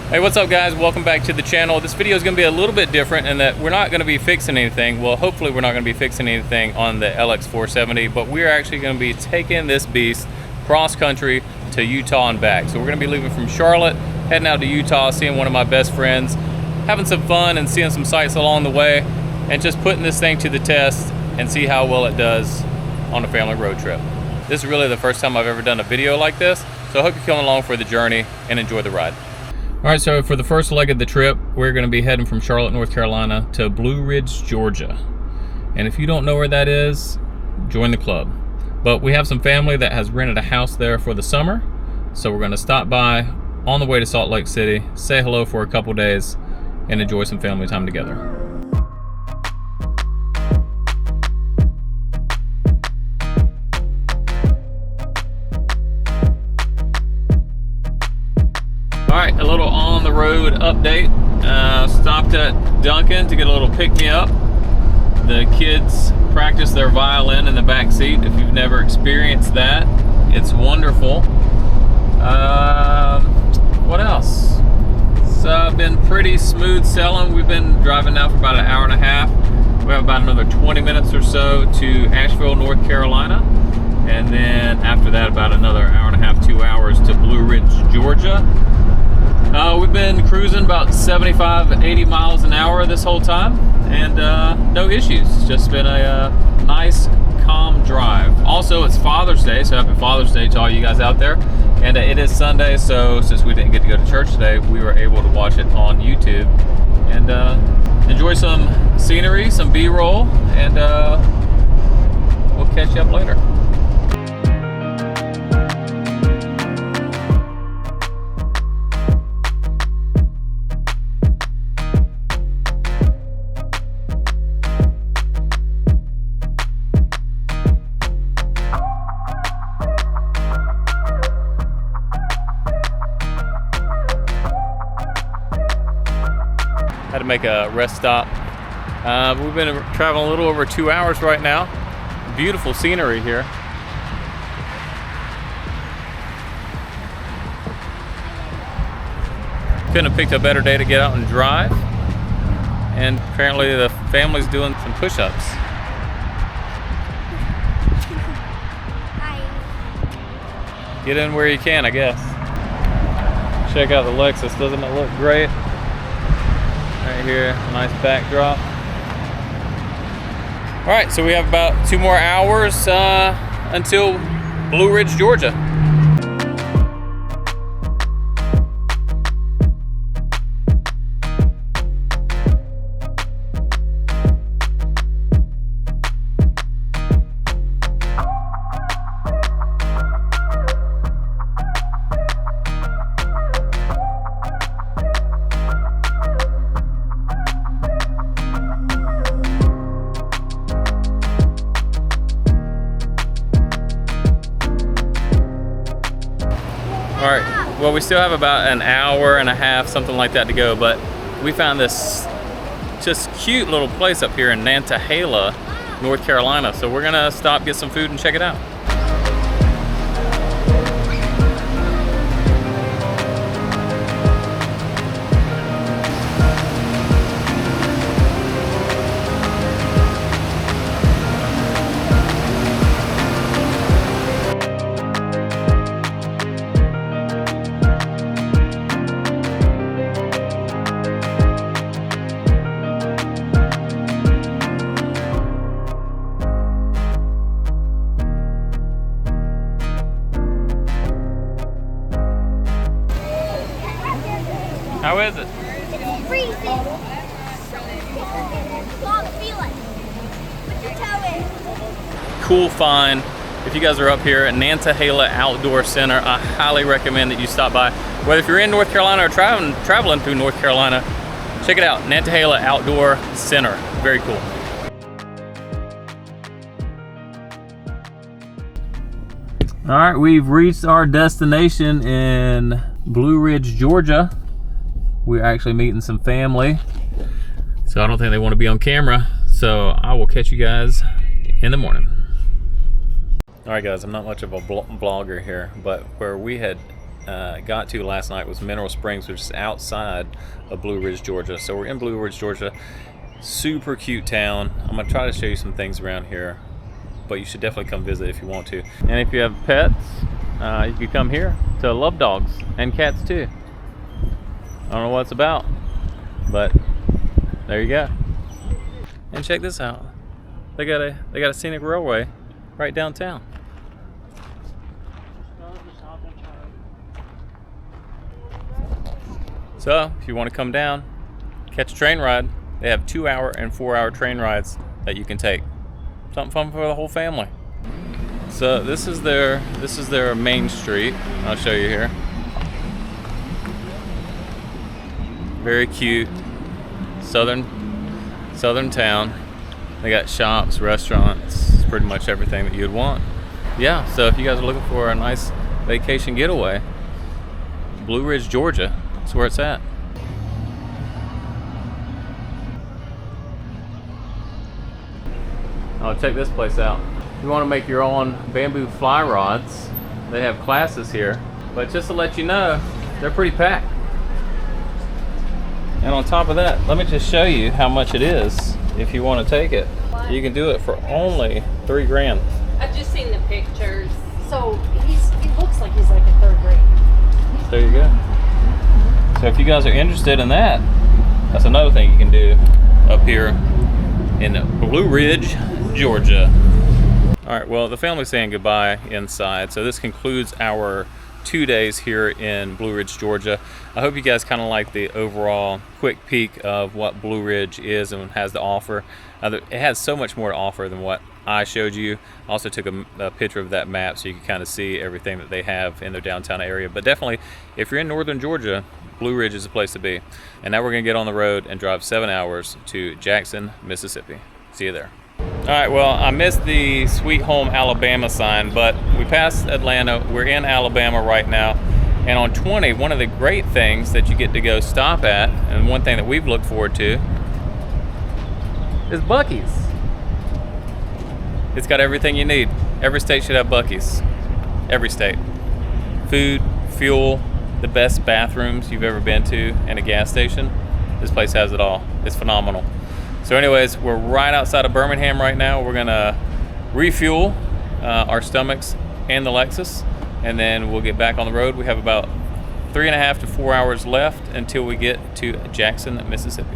Hey, what's up guys? Welcome back to the channel. This video is going to be a little bit different in that we're not going to be fixing anything. Well, hopefully we're not going to be fixing anything on the LX470, but we're actually going to be taking this beast cross country to Utah and back. So we're going to be leaving from Charlotte, heading out to Utah, seeing one of my best friends, having some fun and seeing some sights along the way, and just putting this thing to the test and see how well it does on a family road trip. This is really the first time I've ever done a video like this, so I hope you come along for the journey and enjoy the ride. All right, so for the first leg of the trip, we're going to be heading from Charlotte, North Carolina to Blue Ridge, Georgia. And if you don't know where that is, join the club. But we have some family that has rented a house there for the summer, so we're going to stop by on the way to Salt Lake City, say hello for a couple days, and enjoy some family time together. Alright, a little on the road update. Stopped at Duncan to get a little pick-me-up. The kids practice their violin in the back seat. If you've never experienced that, it's wonderful. What else? It's been pretty smooth sailing. We've been driving now for about an hour and a half. We have about another 20 minutes or so to Asheville, North Carolina. And then after that, about another hour and a half, 2 hours to Blue Ridge, Georgia. We've been cruising about 75, 80 miles an hour this whole time, and no issues. It's just been a nice, calm drive. Also, it's Father's Day, so happy Father's Day to all you guys out there. And it is Sunday, so since we didn't get to go to church today, we were able to watch it on YouTube and enjoy some scenery, some B-roll, and we'll catch you up later. Had to make a rest stop. We've been traveling a little over 2 hours right now. Beautiful scenery here. Couldn't have picked a better day to get out and drive. And apparently the family's doing some push-ups. Hi. Get in where you can, I guess. Check out the Lexus. Doesn't it look great? Right here, nice backdrop. All right, so we have about 2 more hours until Blue Ridge, Georgia. All right, well, we still have about an hour and a half, something like that to go, but we found this just cute little place up here in Nantahala, North Carolina. So we're gonna stop, get some food, and check it out. How is it? It's freezing. Long feeling. Put your toe in. Cool find. If you guys are up here at Nantahala Outdoor Center, I highly recommend that you stop by. Whether if you're in North Carolina or traveling through North Carolina, check it out. Nantahala Outdoor Center. Very cool. All right, we've reached our destination in Blue Ridge, Georgia. We're actually meeting some family, so I don't think they want to be on camera. So I will catch you guys in the morning. All right, guys, I'm not much of a vlogger here, but where we had got to last night was Mineral Springs, which is outside of Blue Ridge, Georgia. So we're in Blue Ridge, Georgia. Super cute town. I'm gonna try to show you some things around here, but you should definitely come visit if you want to. And if you have pets, you can come here to love dogs and cats too. I don't know what it's about, but there you go. And check this out. They got a scenic railway right downtown. So if you want to come down, catch a train ride, they have 2-hour and 4-hour train rides that you can take. Something fun for the whole family. So this is their main street. I'll show you here. Very cute southern town. They got shops, restaurants, pretty much everything that you'd want. Yeah, so if you guys are looking for a nice vacation getaway, Blue Ridge, Georgia, that's where it's at. Oh, check this place out. If you want to make your own bamboo fly rods, they have classes here. But just to let you know, they're pretty packed. And on top of that, let me just show you how much it is if you want to take it. You can do it for only $3 grand. I've just seen the pictures. So he looks like he's like a 3rd grade. There you go. So if you guys are interested in that, that's another thing you can do up here in Blue Ridge, Georgia. All right, well, the family's saying goodbye inside. So this concludes our 2 days here in Blue Ridge, Georgia. I hope you guys kind of like the overall quick peek of what Blue Ridge is and has to offer. It has so much more to offer than what I showed you. I also took a picture of that map so you can kind of see everything that they have in their downtown area. But definitely, if you're in northern Georgia, Blue Ridge is the place to be. And now we're gonna get on the road and drive 7 hours to Jackson, Mississippi. See you there. All right, well, I missed the Sweet Home Alabama sign, but we passed Atlanta. We're in Alabama right now. And on 20, one of the great things that you get to go stop at, and one thing that we've looked forward to, is Buc-ees. It's got everything you need. Every state should have Buc-ees. Every state. Food, fuel, the best bathrooms you've ever been to, and a gas station. This place has it all. It's phenomenal. So anyways, we're right outside of Birmingham right now. We're gonna refuel our stomachs and the Lexus, and then we'll get back on the road. We have about 3.5 to 4 hours left until we get to Jackson, Mississippi.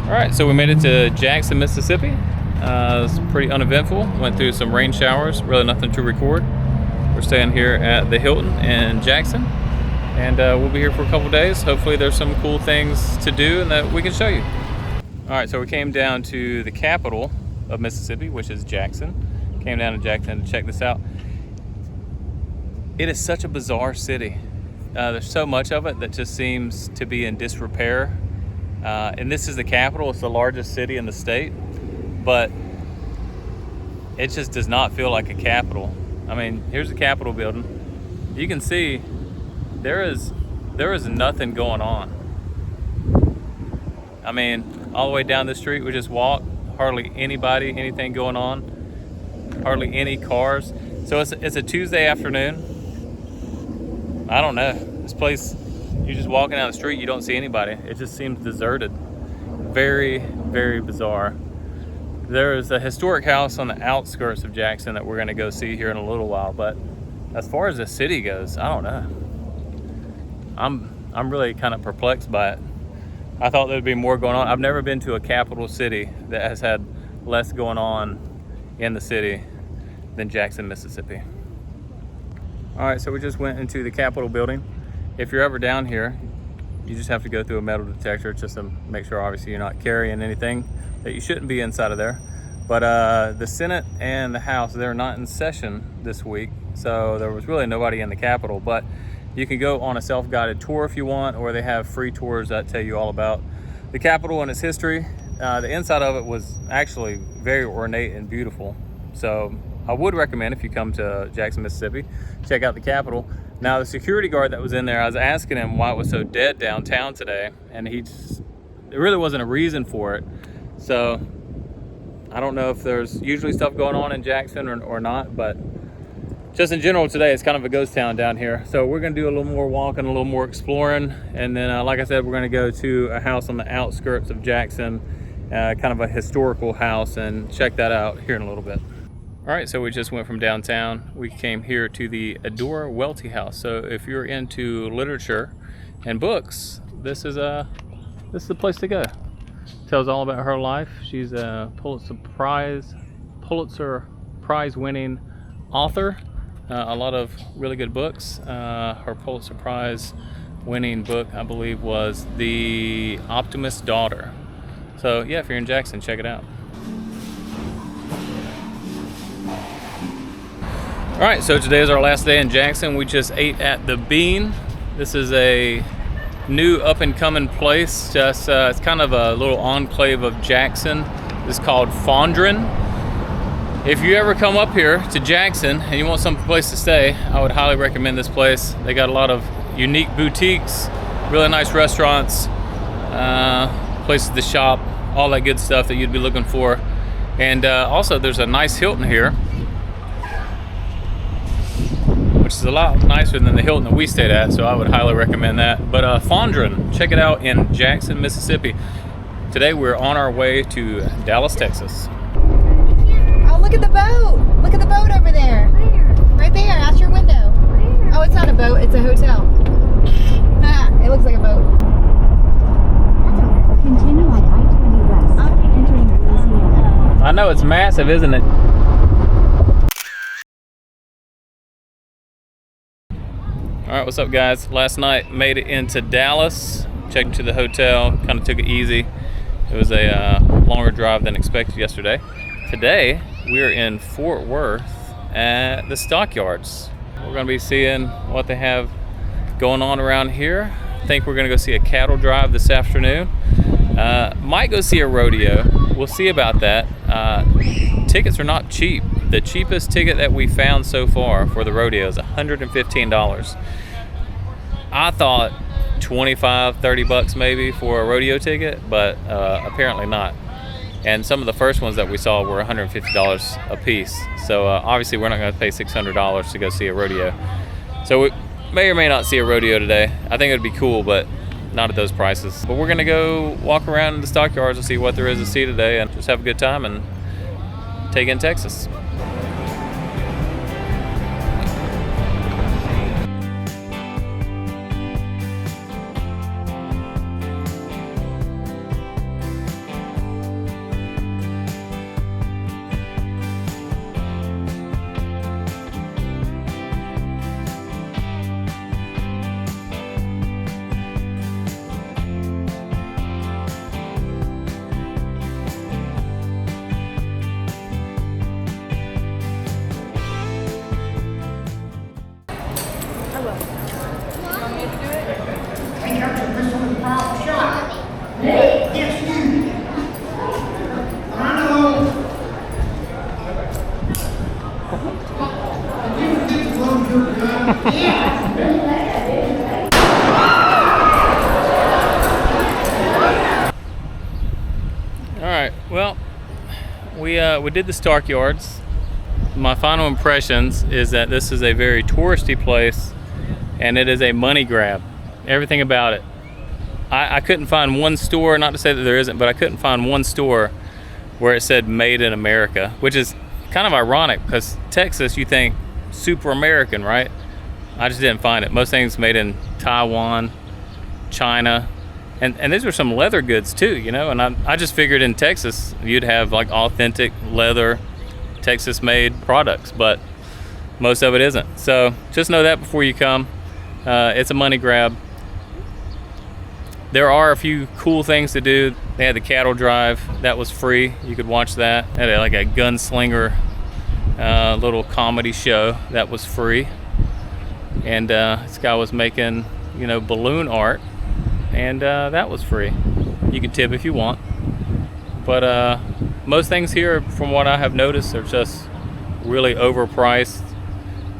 All right, so we made it to Jackson, Mississippi. It's pretty uneventful. Went through some rain showers, really nothing to record. We're staying here at the Hilton in Jackson. And we'll be here for a couple days. Hopefully there's some cool things to do and that we can show you. All right, so we came down to the capital of Mississippi, which is Jackson. Came down to Jackson to check this out. It is such a bizarre city. There's so much of it that just seems to be in disrepair. And this is the capital. It's the largest city in the state, but it just does not feel like a capital. I mean, here's the Capitol building. You can see there is nothing going on. I mean, all the way down the street we just walk, hardly anybody, anything going on, hardly any cars. So it's a Tuesday afternoon. I don't know. This place, you're just walking down the street, you don't see anybody. It just seems deserted. Very, very bizarre. There is a historic house on the outskirts of Jackson that we're gonna go see here in a little while, but as far as the city goes, I don't know. I'm really kind of perplexed by it. I thought there'd be more going on. I've never been to a capital city that has had less going on in the city than Jackson, Mississippi. All right, so we just went into the Capitol building. If you're ever down here, you just have to go through a metal detector just to make sure obviously you're not carrying anything that you shouldn't be inside of there. But the Senate and the House, they're not in session this week, so there was really nobody in the Capitol. But you can go on a self-guided tour if you want, or they have free tours that tell you all about the Capitol and its history. The inside of it was actually very ornate and beautiful. So I would recommend, if you come to Jackson, Mississippi, check out the Capitol. Now, the security guard that was in there, I was asking him why it was so dead downtown today, and there really wasn't a reason for it. So I don't know if there's usually stuff going on in Jackson or not, but just in general today, it's kind of a ghost town down here. So we're gonna do a little more walking, a little more exploring. And then like I said, we're gonna go to a house on the outskirts of Jackson, kind of a historical house, and check that out here in a little bit. All right, so we just went from downtown. We came here to the Adora Welty house. So if you're into literature and books, this is the place to go. Tells all about her life. She's a Pulitzer Prize winning author. A lot of really good books. Her Pulitzer Prize winning book, I believe, was The Optimist's Daughter. So yeah, if you're in Jackson, check it out. All right, so today is our last day in Jackson. We just ate at the Bean. This is a new up and coming place. Just it's kind of a little enclave of Jackson. It's called Fondren. If you ever come up here to Jackson and you want some place to stay, I would highly recommend this place. They got a lot of unique boutiques, really nice restaurants, places to shop, all that good stuff that you'd be looking for. And also there's a nice Hilton here, which is a lot nicer than the Hilton that we stayed at, so I would highly recommend that. But Fondren, check it out in Jackson, Mississippi. Today we're on our way to Dallas, Texas. Oh, look at the boat! Look at the boat over there. Where? Right there, out your window. Where? Oh, it's not a boat, it's a hotel. Ah, it looks like a boat. Continue on I-20 West, entering Louisiana. I know it's massive, isn't it? All right, what's up, guys? Last night made it into Dallas, checked into the hotel, kind of took it easy. It was a longer drive than expected yesterday. Today, we're in Fort Worth at the Stockyards. We're gonna be seeing what they have going on around here. I think we're gonna go see a cattle drive this afternoon. Might go see a rodeo. We'll see about that. Tickets are not cheap. The cheapest ticket that we found so far for the rodeo is $115. I thought 25, 30 bucks maybe for a rodeo ticket, but apparently not. And some of the first ones that we saw were $150 a piece. So obviously we're not gonna pay $600 to go see a rodeo. So we may or may not see a rodeo today. I think it'd be cool, but not at those prices. But we're gonna go walk around the Stockyards and see what there is to see today and just have a good time and take in Texas. Alright, well, we did the Stockyards. My final impressions is that this is a very touristy place and it is a money grab. Everything about it. I couldn't find one store, not to say that there isn't, but I couldn't find one store where it said made in America, which is kind of ironic because Texas, you think super American, right? I just didn't find it. Most things made in Taiwan, China, and these were some leather goods too, you know, and I just figured in Texas you'd have like authentic leather, Texas made products, but most of it isn't. So just know that before you come. It's a money grab. There are a few cool things to do. They had the cattle drive, that was free. You could watch that. They had like a gunslinger little comedy show that was free. And this guy was making, you know, balloon art, and that was free. You can tip if you want. But most things here, from what I have noticed, are just really overpriced,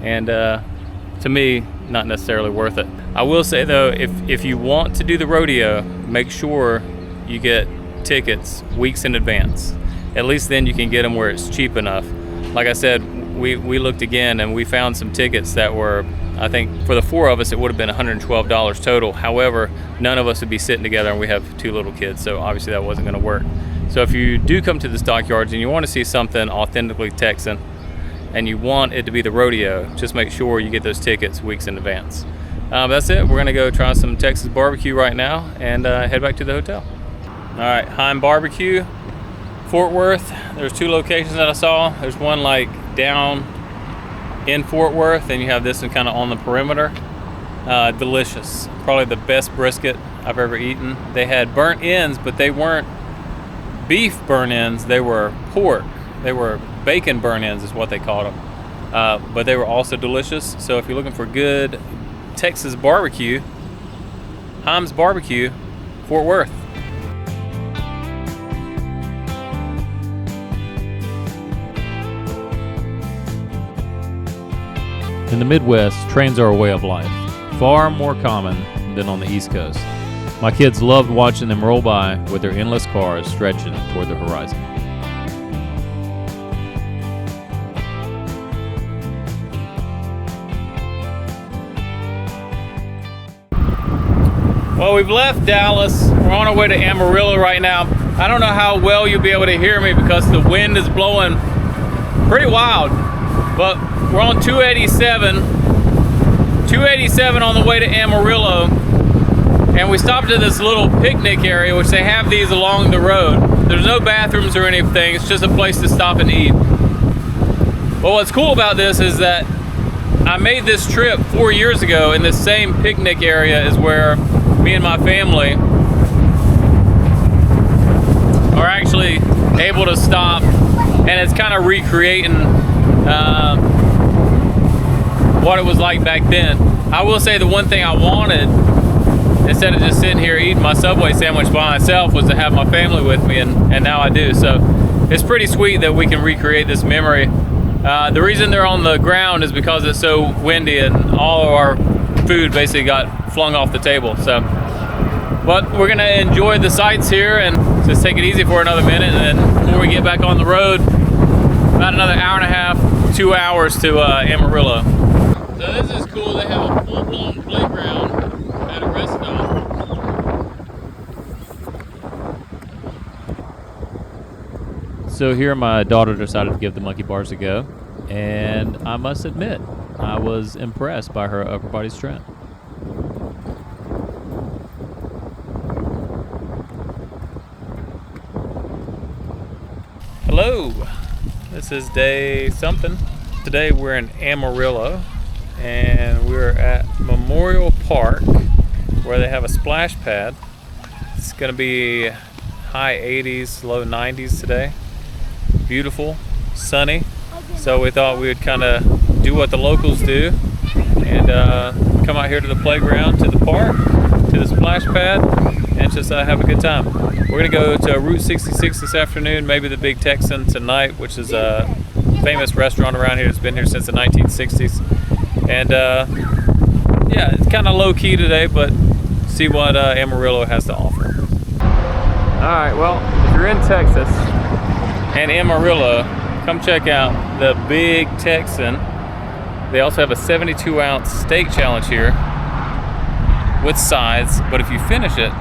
and to me, not necessarily worth it. I will say though, if you want to do the rodeo, make sure you get tickets weeks in advance. At least then you can get them where it's cheap enough. Like I said, we looked again and we found some tickets that were, I think for the 4 of us it would have been $112 total. However, none of us would be sitting together, and we have 2 little kids, so obviously that wasn't going to work. So if you do come to the Stockyards and you want to see something authentically Texan and you want it to be the rodeo, just make sure you get those tickets weeks in advance. That's it. We're going to go try some Texas barbecue right now and head back to the hotel. All right, Heim Barbecue, Fort Worth. There's 2 locations that I saw. There's one like down in Fort Worth, and you have this one kind of on the perimeter. Delicious. Probably the best brisket I've ever eaten. They had burnt ends, but they weren't beef burnt ends. They were pork. They were bacon burnt ends is what they called them. But they were also delicious. So if you're looking for good Texas barbecue, Heim's Barbecue, Fort Worth. In the Midwest, trains are a way of life, far more common than on the East Coast. My kids loved watching them roll by with their endless cars stretching toward the horizon. Well, we've left Dallas. We're on our way to Amarillo right now. I don't know how well you'll be able to hear me because the wind is blowing pretty wild, but we're on 287 on the way to Amarillo, and we stopped at this little picnic area, which they have these along the road. There's no bathrooms or anything. It's just a place to stop and eat. But what's cool about this is that I made this trip 4 years ago, and this same picnic area is where me and my family are actually able to stop, and it's kind of recreating what it was like back then. I will say the one thing I wanted, instead of just sitting here eating my Subway sandwich by myself, was to have my family with me, and now I do. So it's pretty sweet that we can recreate this memory. The reason they're on the ground is because it's so windy and all of our food basically got flung off the table. So, but we're gonna enjoy the sights here and just take it easy for another minute, and then before we get back on the road, about another hour and a half, 2 hours to Amarillo. So this is cool. They have a full-blown playground at a restaurant. So here my daughter decided to give the monkey bars a go, and I must admit, I was impressed by her upper body strength. Hello, this is day something. Today we're in Amarillo, and we're at Memorial Park where they have a splash pad. It's gonna be high 80s, low 90s today. Beautiful, sunny. So we thought we would kind of do what the locals do and come out here to the playground, to the park, to the splash pad, and just have a good time. We're gonna go to Route 66 this afternoon, maybe the Big Texan tonight, which is a famous restaurant around here. It's been here since the 1960s. And yeah, it's kind of low key today, but see what Amarillo has to offer. All right, well, if you're in Texas and Amarillo, come check out the Big Texan. They also have a 72-ounce steak challenge here with sides, but if you finish it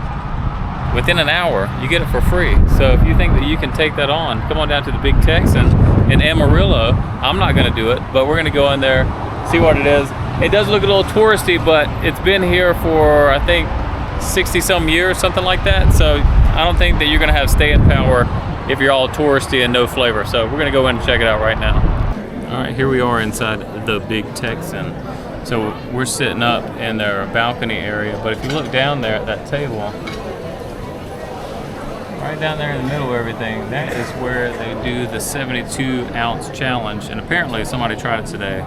within an hour, you get it for free. So if you think that you can take that on, come on down to the Big Texan in Amarillo. I'm not gonna do it, but we're gonna go in there, see what it is. It does look a little touristy, but it's been here for, I think, 60 some years, something like that. So I don't think that you're gonna have staying power if you're all touristy and no flavor. So we're gonna go in and check it out right now. All right, here we are inside the Big Texan. So we're sitting up in their balcony area, but if you look down there at that table, right down there in the middle of everything, that is where they do the 72-ounce challenge. And apparently somebody tried it today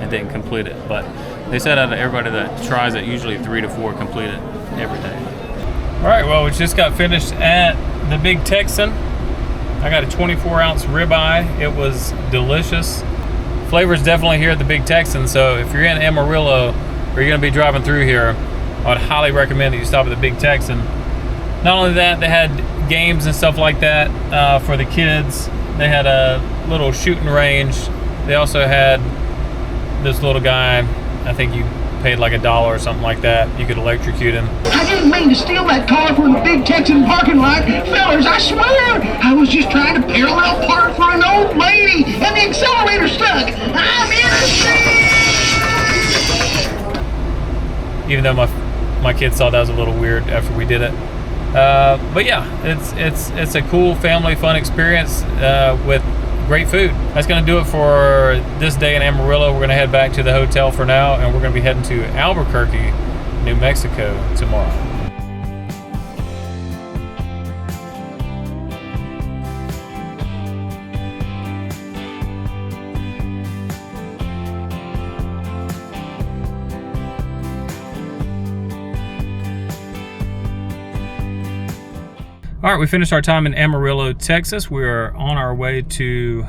and didn't complete it. But they said out of everybody that tries it, usually 3 to 4 complete it every day. All right, well, we just got finished at the Big Texan. I got a 24-ounce ribeye. It was delicious. Flavor's definitely here at the Big Texan, so if you're in Amarillo or you're gonna be driving through here, I would highly recommend that you stop at the Big Texan. Not only that, they had games and stuff like that for the kids. They had a little shooting range They also had this little guy, I think you paid like $1 or something like that. You could electrocute him. I didn't mean to steal that car from the Big Texan parking lot. Fellas, I swear, I was just trying to parallel park for an old lady, and the accelerator stuck. I'm innocent! Even though my kids thought that was a little weird after we did it. But yeah, it's a cool family fun experience with great food. That's going to do it for this day in Amarillo. We're going to head back to the hotel for now, and we're going to be heading to Albuquerque, New Mexico tomorrow. All right, we finished our time in Amarillo, Texas. We are on our way to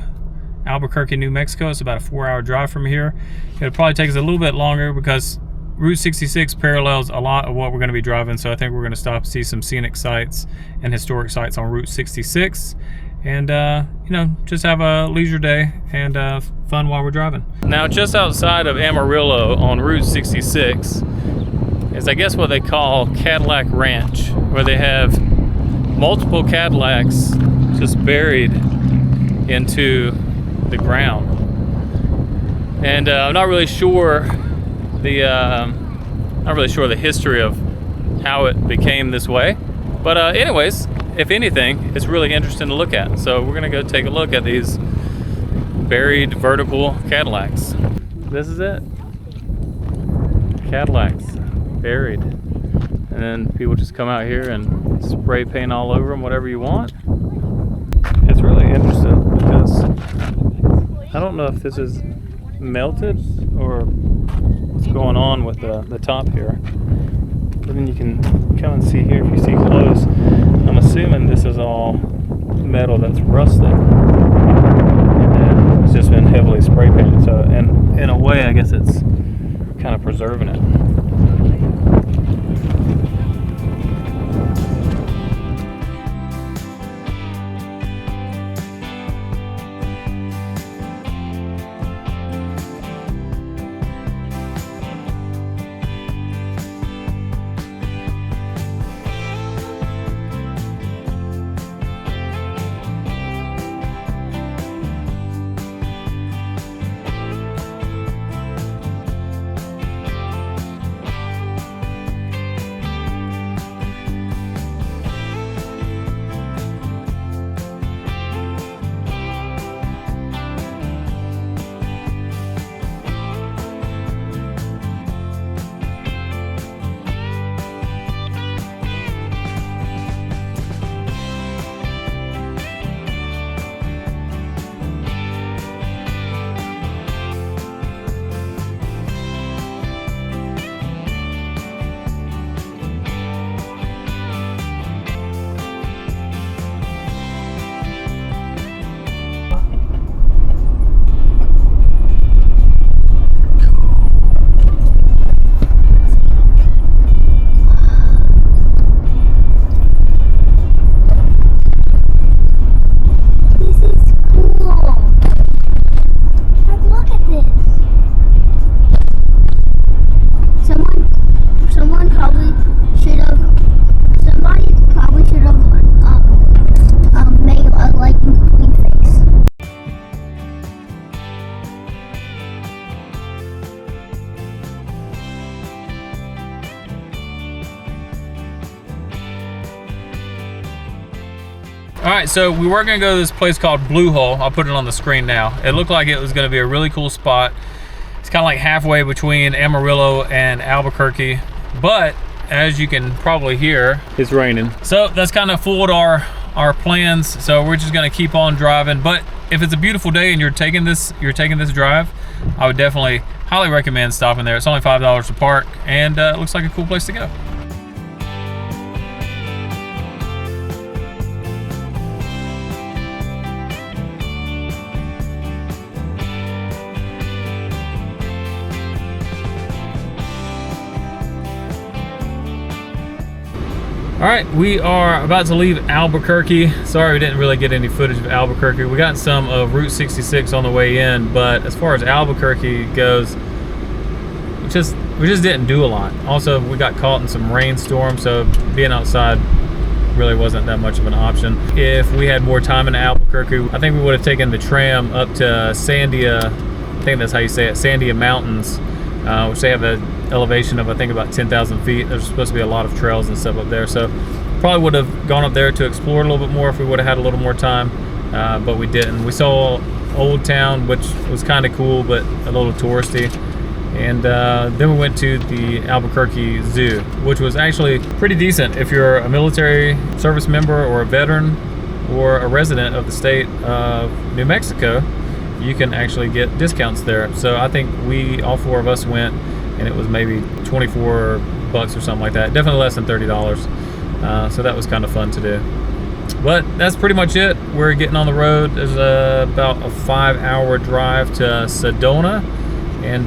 Albuquerque, New Mexico. It's about a 4-hour drive from here. It'll probably take us a little bit longer because Route 66 parallels a lot of what we're going to be driving. So I think we're going to stop, see some scenic sites and historic sites on Route 66, and you know, just have a leisure day and fun while we're driving. Now, just outside of Amarillo on Route 66 is, I guess, what they call Cadillac Ranch, where they have multiple Cadillacs just buried into the ground. And I'm not really sure the history of how it became this way. But anyways, if anything, it's really interesting to look at. So we're gonna go take a look at these buried vertical Cadillacs. This is it. Cadillacs buried. And then people just come out here and spray paint all over them, whatever you want. It's really interesting because I don't know if this is melted or what's going on with the top here. But then you can come and see here if you see close. I'm assuming this is all metal that's rusted. And then it's just been heavily spray painted. So, and in a way, I guess it's kind of preserving it. All right, so we were gonna go to this place called Blue Hole. I'll put it on the screen now. It looked like it was gonna be a really cool spot. It's kind of like halfway between Amarillo and Albuquerque, but as you can probably hear, it's raining. So that's kind of fooled our plans. So we're just gonna keep on driving. But if it's a beautiful day and you're taking this drive, I would definitely highly recommend stopping there. It's only $5 to park, and it looks like a cool place to go. All right, we are about to leave Albuquerque. Sorry we didn't really get any footage of Albuquerque. We got some of Route 66 on the way in, but as far as Albuquerque goes, we just didn't do a lot. Also, we got caught in some rainstorm, so being outside really wasn't that much of an option. If we had more time in Albuquerque, I think we would have taken the tram up to Sandia, I think that's how you say it, Sandia Mountains, which they have an elevation of I think about 10,000 feet. There's supposed to be a lot of trails and stuff up there, so probably would have gone up there to explore a little bit more if we would have had a little more time, but we didn't. We saw Old Town, which was kind of cool but a little touristy, and then we went to the Albuquerque Zoo, which was actually pretty decent if you're a military service member or a veteran or a resident of the state of New Mexico. You can actually get discounts there. So I think all four of us went, and it was maybe 24 bucks or something like that. Definitely less than $30. So that was kind of fun to do. But that's pretty much it. We're getting on the road. There's about a 5-hour drive to Sedona, and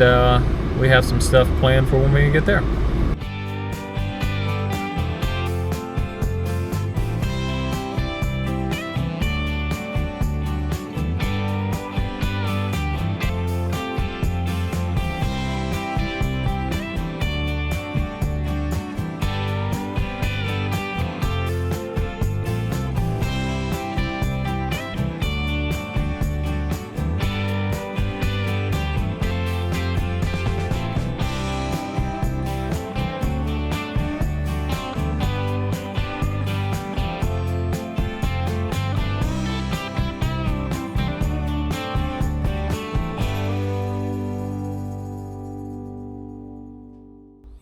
we have some stuff planned for when we get there.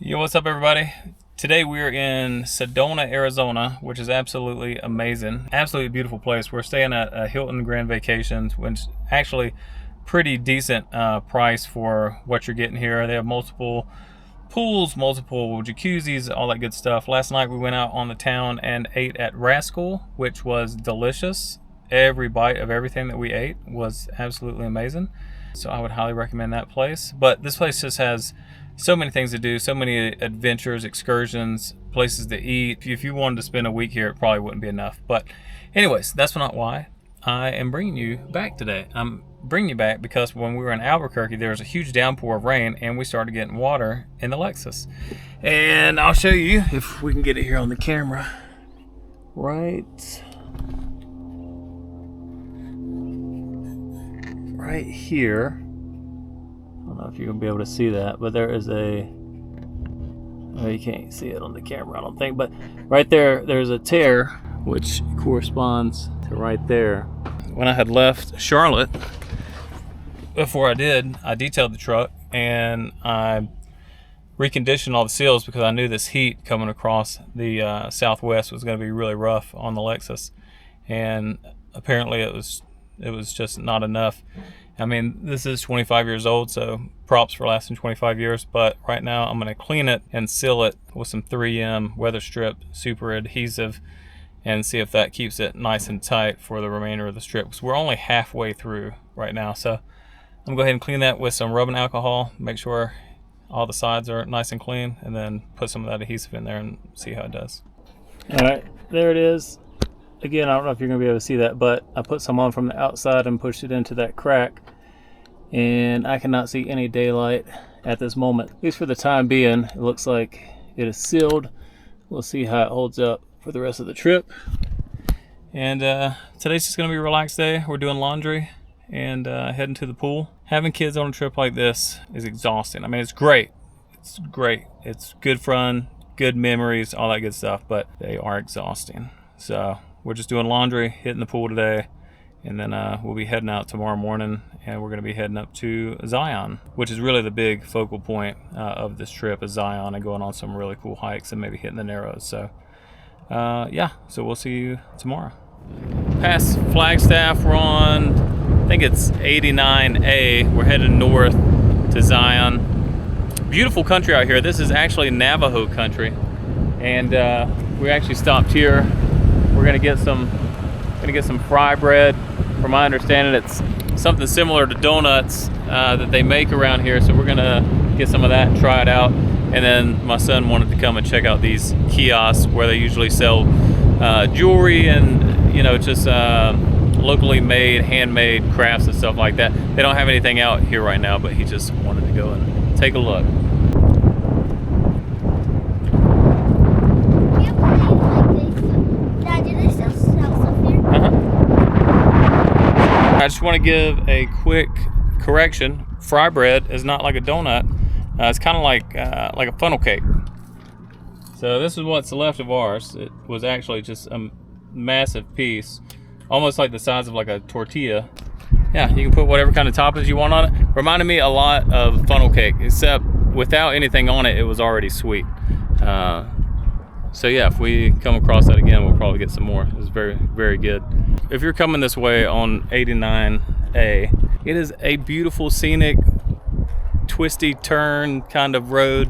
Yo, what's up everybody? Today we're in Sedona, Arizona, which is absolutely amazing. Absolutely beautiful place. We're staying at a Hilton Grand Vacations, which is actually pretty decent price for what you're getting here. They have multiple pools, multiple jacuzzis, all that good stuff. Last night we went out on the town and ate at Rascal, which was delicious. Every bite of everything that we ate was absolutely amazing. So I would highly recommend that place. But this place just has so many things to do, so many adventures, excursions, places to eat. If you wanted to spend a week here, it probably wouldn't be enough. But anyways, that's not why I am bringing you back today. I'm bringing you back because when we were in Albuquerque, there was a huge downpour of rain and we started getting water in the Lexus. And I'll show you if we can get it here on the camera. Right here. I don't know if you're gonna be able to see that, but there is you can't see it on the camera, I don't think, but right there, there's a tear, which corresponds to right there. When I had left Charlotte, before I detailed the truck and I reconditioned all the seals because I knew this heat coming across the southwest was gonna be really rough on the Lexus, and apparently it was just not enough. I mean, this is 25 years old, so props for lasting 25 years, but right now I'm gonna clean it and seal it with some 3M weather strip super adhesive and see if that keeps it nice and tight for the remainder of the strip, because we're only halfway through right now. So I'm gonna go ahead and clean that with some rubbing alcohol, make sure all the sides are nice and clean, and then put some of that adhesive in there and see how it does. All right, there it is. Again, I don't know if you're going to be able to see that, but I put some on from the outside and pushed it into that crack, and I cannot see any daylight at this moment. At least for the time being, it looks like it is sealed. We'll see how it holds up for the rest of the trip. And today's just going to be a relaxed day. We're doing laundry and heading to the pool. Having kids on a trip like this is exhausting. I mean, it's great. It's great. It's good fun, good memories, all that good stuff, but they are exhausting. So we're just doing laundry, hitting the pool today, and then we'll be heading out tomorrow morning, and we're going to be heading up to Zion, which is really the big focal point of this trip, is Zion, and going on some really cool hikes and maybe hitting the Narrows. So yeah, so we'll see you tomorrow. Past Flagstaff, we're on, I think it's 89A. We're heading north to Zion. Beautiful country out here. This is actually Navajo Country, and we actually stopped here. We're gonna get some fry bread. From my understanding, it's something similar to donuts that they make around here. So we're gonna get some of that and try it out. And then my son wanted to come and check out these kiosks where they usually sell jewelry and, you know, just locally made, handmade crafts and stuff like that. They don't have anything out here right now, but he just wanted to go and take a look. Dad, do they still sell stuff here? I just want to give a quick correction. Fry bread is not like a donut. It's kind of like a funnel cake. So this is what's left of ours. It was actually just a massive piece, almost like the size of like a tortilla. Yeah, you can put whatever kind of toppings you want on it. Reminded me a lot of funnel cake, except without anything on it, it was already sweet. So yeah, if we come across that again, we'll probably get some more. It was very, very good. If you're coming this way on 89A, it is a beautiful, scenic, twisty turn kind of road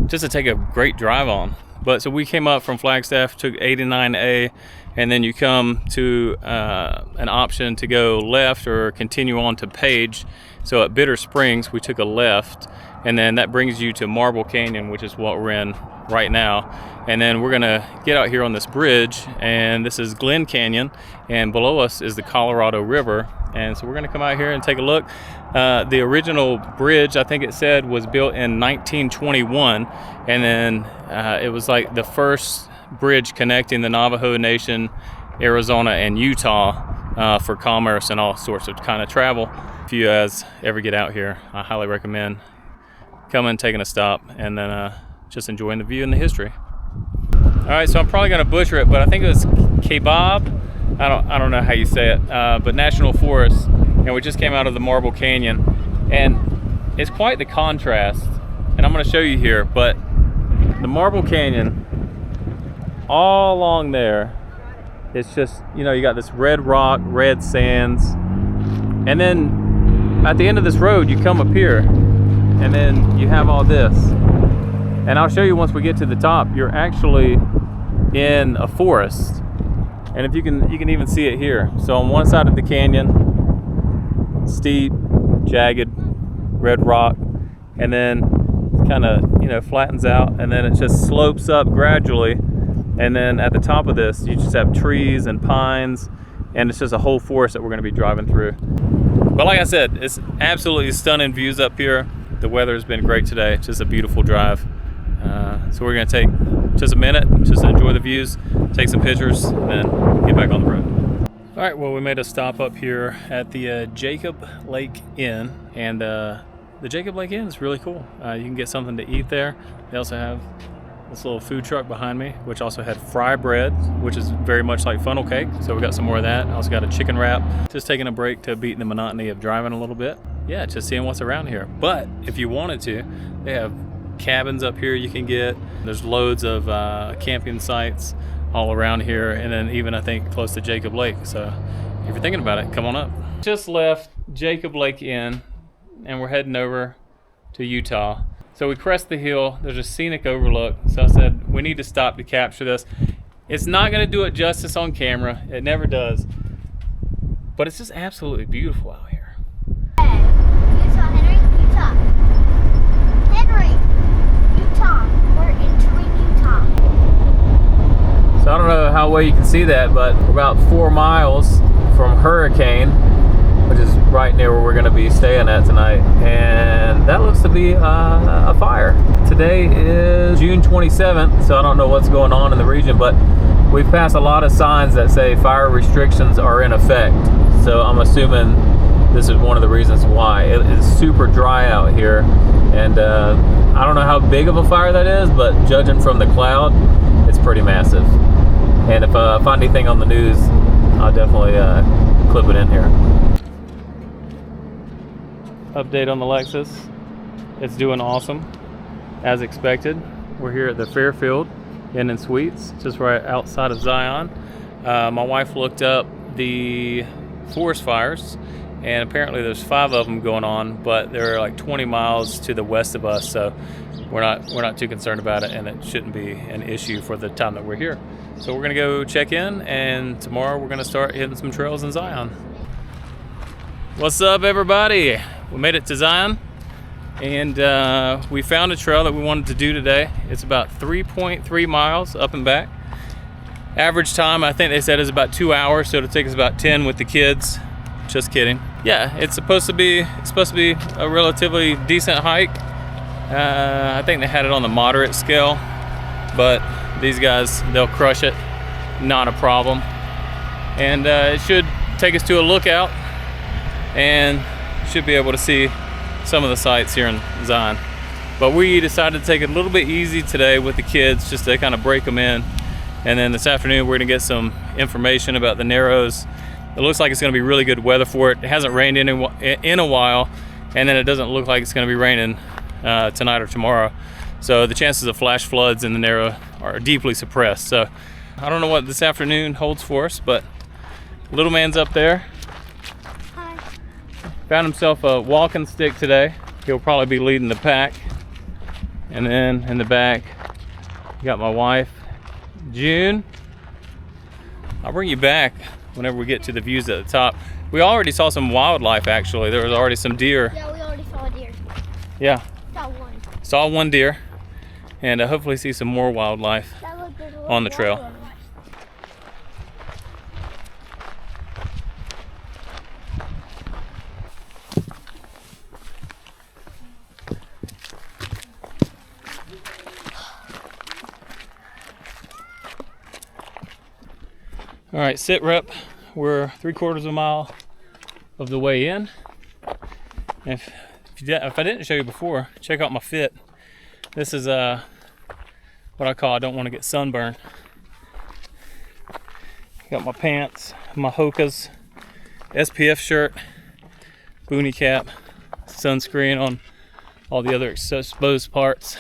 just to take a great drive on. But so we came up from Flagstaff, took 89A, and then you come to an option to go left or continue on to Page. So at Bitter Springs, we took a left, and then that brings you to Marble Canyon, which is what we're in right now. And then we're gonna get out here on this bridge, and this is Glen Canyon, and below us is the Colorado River. And so we're gonna come out here and take a look. The original bridge, I think it said, was built in 1921, and then it was like the first bridge connecting the Navajo Nation, Arizona, and Utah for commerce and all sorts of kind of travel. If you guys ever get out here, I highly recommend coming, taking a stop, and then just enjoying the view and the history. All right, so I'm probably gonna butcher it, but I think it was Kaibab. I don't know how you say it, but National Forest, and we just came out of the Marble Canyon, and it's quite the contrast, and I'm going to show you here. But the Marble Canyon, all along there, it's just, you know, you got this red rock, red sands, and then at the end of this road, you come up here, and then you have all this, and I'll show you once we get to the top. You're actually in a forest. And if you can even see it here. So on one side of the canyon, steep, jagged, red rock, and then kind of, you know, flattens out, and then it just slopes up gradually. And then at the top of this, you just have trees and pines, and it's just a whole forest that we're going to be driving through. But like I said, it's absolutely stunning views up here. The weather has been great today. It's just a beautiful drive. So we're going to take just a minute, just to enjoy the views, take some pictures, and then get back on the road. All right, well, we made a stop up here at the Jacob Lake Inn, and the Jacob Lake Inn is really cool. You can get something to eat there. They also have this little food truck behind me, which also had fry bread, which is very much like funnel cake. So we got some more of that. Also got a chicken wrap. Just taking a break to beat the monotony of driving a little bit. Yeah, just seeing what's around here. But if you wanted to, they have cabins up here you can get. There's loads of camping sites all around here, and then even I think close to Jacob Lake. So if you're thinking about it, come on up. Just left Jacob Lake Inn, and we're heading over to Utah. So we crest the hill. There's a scenic overlook. So I said we need to stop to capture this. It's not going to do it justice on camera. It never does. But it's just absolutely beautiful out here. Utah, Henry, Utah. Henry, Utah. We're entering Utah. So I don't know how well you can see that, but we're about 4 miles from Hurricane, which is right near where we're going to be staying at tonight. And that looks to be a fire. Today is June 27th, so I don't know what's going on in the region, but we've passed a lot of signs that say fire restrictions are in effect. So I'm assuming this is one of the reasons why. It is super dry out here, and I don't know how big of a fire that is, but judging from the cloud, it's pretty massive. And if I find anything on the news, I'll definitely clip it in here. Update on the Lexus. It's doing awesome, as expected. We're here at the Fairfield Inn and Suites, just right outside of Zion. My wife looked up the forest fires, and apparently there's 5 of them going on, but they're like 20 miles to the west of us, so we're not too concerned about it, and it shouldn't be an issue for the time that we're here. So we're gonna go check in, and tomorrow we're gonna start hitting some trails in Zion. What's up, everybody? We made it to Zion. And we found a trail that we wanted to do today. It's about 3.3 miles up and back. Average time, I think they said, is about 2 hours, so it'll take us about 10 with the kids. Just kidding. Yeah, it's supposed to be a relatively decent hike. I think they had it on the moderate scale, but these guys, they'll crush it, not a problem. And it should take us to a lookout, and should be able to see some of the sights here in Zion. But we decided to take it a little bit easy today with the kids, just to kind of break them in. And then this afternoon we're gonna get some information about the Narrows. It looks like it's gonna be really good weather for it. It hasn't rained in a while, and then it doesn't look like it's gonna be raining tonight or tomorrow. So the chances of flash floods in the Narrow are deeply suppressed. So I don't know what this afternoon holds for us, but little man's up there. Hi. Found himself a walking stick today. He'll probably be leading the pack. And then in the back, got my wife, June. I'll bring you back whenever we get to the views at the top. We already saw some wildlife, actually. There was already some deer. Yeah, we already saw a deer. Yeah, Saw one. saw one deer, and hopefully see some more wildlife That looked like a on the trail. water. All right, sit rep. We're 3/4 of a mile of the way in. If I didn't show you before, check out my fit. This is what I call I don't want to get sunburned. Got my pants, my Hoka's, SPF shirt, boonie cap, sunscreen on all the other exposed parts.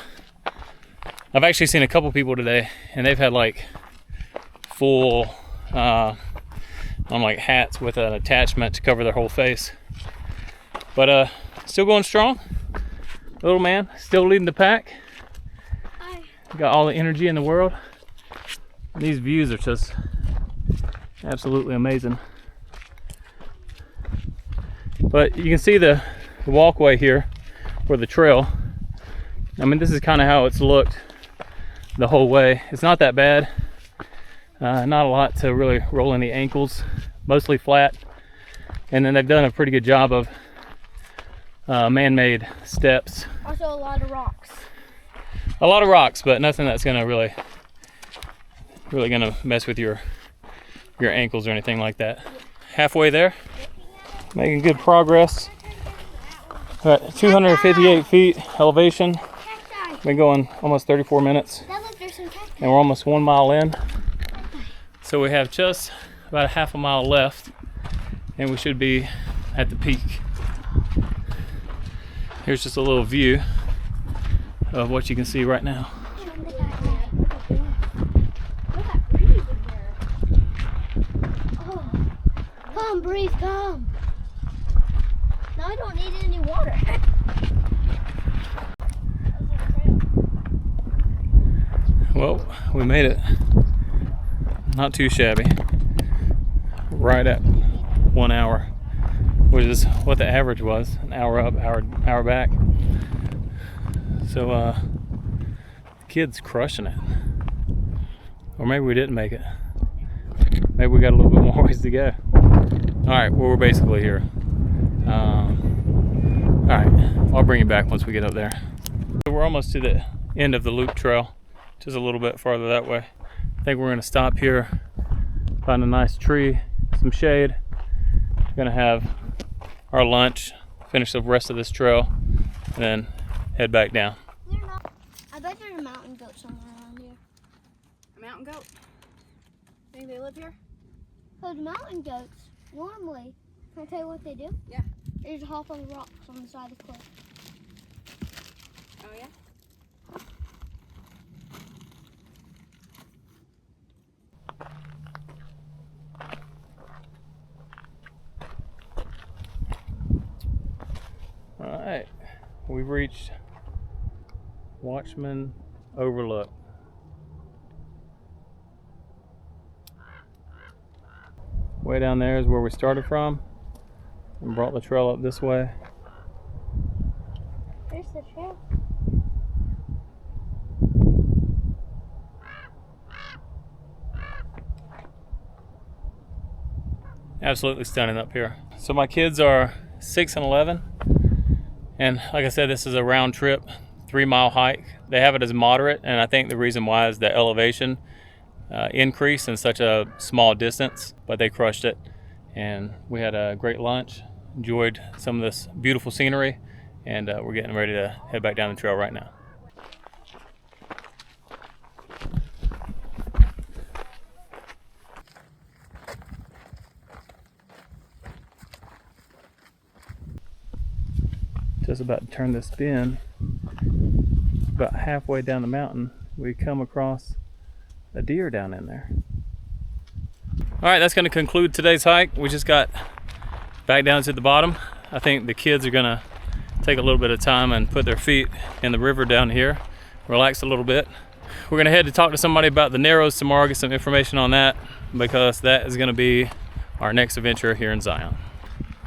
I've actually seen a couple people today, and they've had like full on like hats with an attachment to cover their whole face. But still going strong. Little man still leading the pack. Hi. Got all the energy in the world. These views are just absolutely amazing. But you can see the walkway here, or the trail. I mean, this is kind of how it's looked the whole way. It's not that bad. Not a lot to really roll in the ankles, mostly flat. And then they've done a pretty good job of man-made steps. Also a lot of rocks. A lot of rocks, but nothing that's gonna really gonna mess with your ankles or anything like that. Halfway there, making good progress. At 258 feet elevation. Cacti. Been going almost 34 minutes, That look, there's some cacti. and we're almost 1 mile in. So we have just about a half a mile left, and we should be at the peak. Here's just a little view of what you can see right now. Look at breeze in there. Oh. Come, breeze, come. Now I don't need any water. Well, we made it. Not too shabby. Right at 1 hour, which is what the average was. An hour up, hour back. So kids crushing it. Or maybe we didn't make it. Maybe we got a little bit more ways to go. Alright, well, we're basically here. Alright, I'll bring you back once we get up there. So we're almost to the end of the loop trail, just a little bit farther that way. I think we're going to stop here, find a nice tree, some shade. We're going to have our lunch, finish the rest of this trail, and then head back down. I bet there's a mountain goat somewhere around here. A mountain goat. Think they live here? Those mountain goats, normally, can I tell you what they do? Yeah. They just hop on the rocks on the side of the cliff. Oh yeah? All right, we've reached Watchman Overlook. Way down there is where we started from and brought the trail up this way. There's the trail. Absolutely stunning up here. So my kids are 6 and 11, and like I said, this is a round trip 3-mile hike. They have it as moderate, and I think the reason why is the elevation increase in such a small distance, but they crushed it. And we had a great lunch, enjoyed some of this beautiful scenery, and we're getting ready to head back down the trail right now. Just about to turn this bend. About halfway down the mountain, we come across a deer down in there. All right, that's going to conclude today's hike. We just got back down to the bottom. I think the kids are going to take a little bit of time and put their feet in the river down here, relax a little bit. We're going to head to talk to somebody about the Narrows tomorrow, get some information on that, because that is going to be our next adventure here in Zion.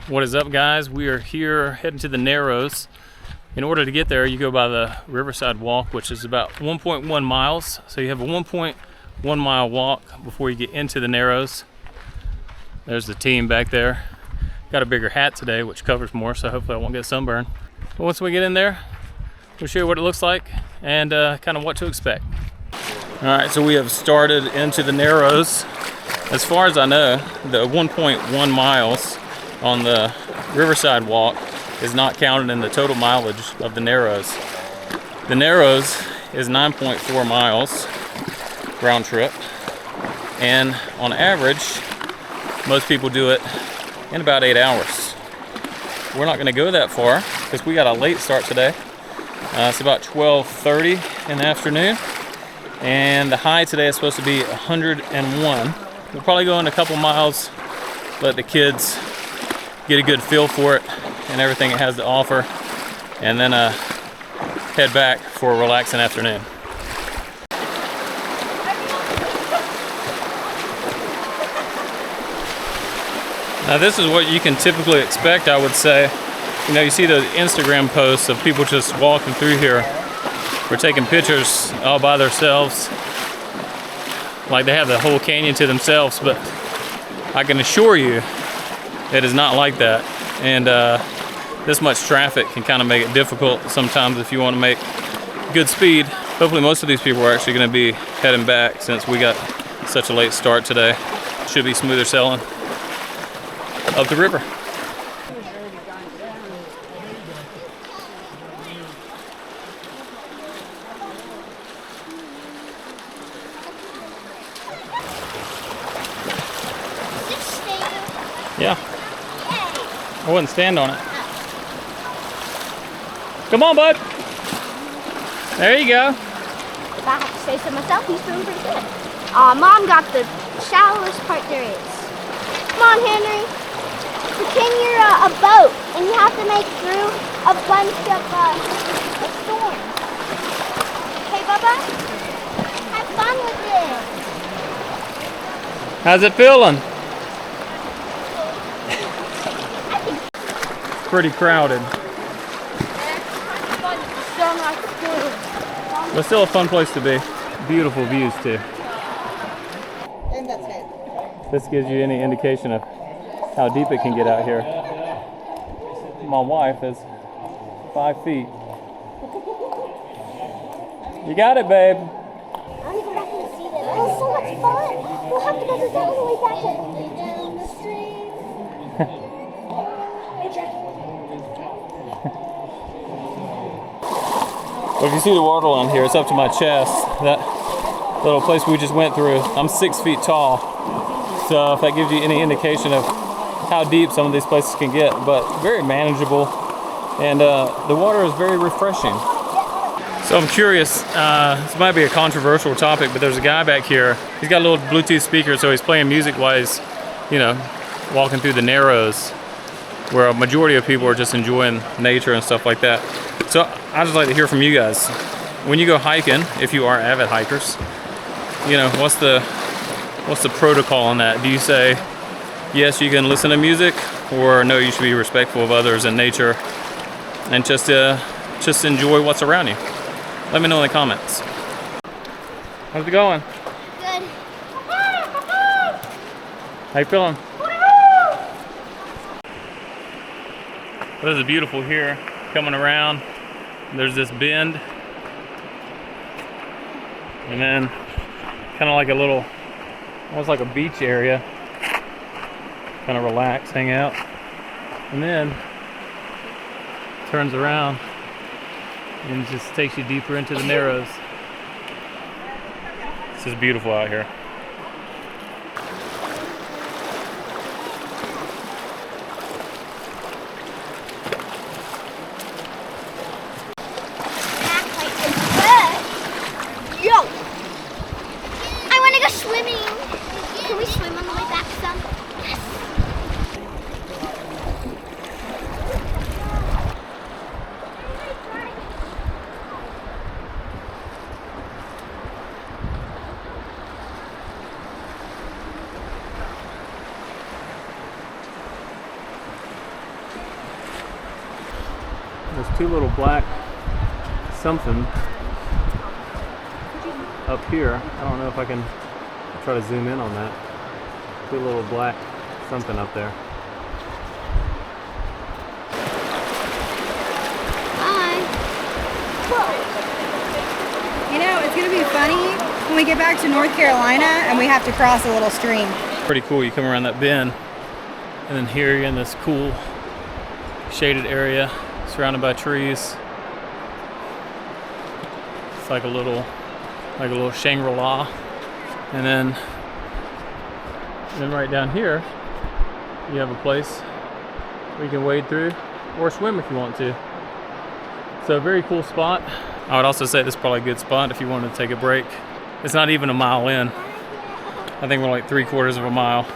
What is up, guys? We are here heading to the Narrows. In order to get there, you go by the Riverside Walk, which is about 1.1 miles. So you have a 1.1 mile walk before you get into the Narrows. There's the team back there. Got a bigger hat today, which covers more, so hopefully I won't get sunburned. But once we get in there, we'll show you what it looks like and kind of what to expect. All right, so we have started into the Narrows. As far as I know, the 1.1 miles on the Riverside Walk is not counted in the total mileage of the Narrows. The Narrows is 9.4 miles round trip, and on average, most people do it in about 8 hours. We're not gonna go that far because we got a late start today. It's about 12:30 in the afternoon, and the high today is supposed to be 101. We'll probably go in a couple miles, let the kids get a good feel for it and everything it has to offer, and then head back for a relaxing afternoon. Now this is what you can typically expect, I would say. You know, you see the Instagram posts of people just walking through here. We're taking pictures all by themselves, like they have the whole canyon to themselves, but I can assure you it is not like that. And this much traffic can kind of make it difficult sometimes if you want to make good speed. Hopefully most of these people are actually going to be heading back since we got such a late start today. Should be smoother sailing up the river. Yeah. I wouldn't stand on it. Come on, bud. There you go. If I have to say so myself, he's doing pretty good. Mom got the shallowest part there is. Come on, Henry. Pretend you're a boat, and you have to make through a bunch of storms. Okay, Bubba? Have fun with it. How's it feeling? Pretty crowded. But still a fun place to be. Beautiful views too. And that's it. This gives you any indication of how deep it can get out here. My wife is 5 feet. You got it, babe. I want to go back and see this. Oh, so much fun. We'll have to go all the way back down the street. But if you see the water line here, it's up to my chest. That little place we just went through, I'm 6 feet tall. So if that gives you any indication of how deep some of these places can get, but very manageable. And the water is very refreshing. So I'm curious, this might be a controversial topic, but there's a guy back here. He's got a little Bluetooth speaker, so he's playing music while he's, you know, walking through the Narrows, where a majority of people are just enjoying nature and stuff like that. So I'd just like to hear from you guys. When you go hiking, if you are avid hikers, you know, what's the protocol on that? Do you say, yes, you can listen to music, or no, you should be respectful of others and nature, and just just enjoy what's around you? Let me know in the comments. How's it going? Good. How you feeling? This is beautiful here. Coming around, there's this bend, and then kind of like a little, almost like a beach area. Kind of relax, hang out, and then turns around and just takes you deeper into the Narrows. This is beautiful out here. Yo! I want to go swimming. Can we swim on the way back some? Yes. There's two little black something up here. I don't know if I can try to zoom in on that. Two little black something up there. Hi. You know, it's gonna be funny when we get back to North Carolina and we have to cross a little stream. Pretty cool. You come around that bend, and then here you're in this cool shaded area surrounded by trees. It's like a little Shangri-La. And then right down here you have a place where you can wade through or swim if you want to. So a very cool spot. I would also say this is probably a good spot if you wanted to take a break. It's not even a mile in. I think we're like 3/4 of a mile.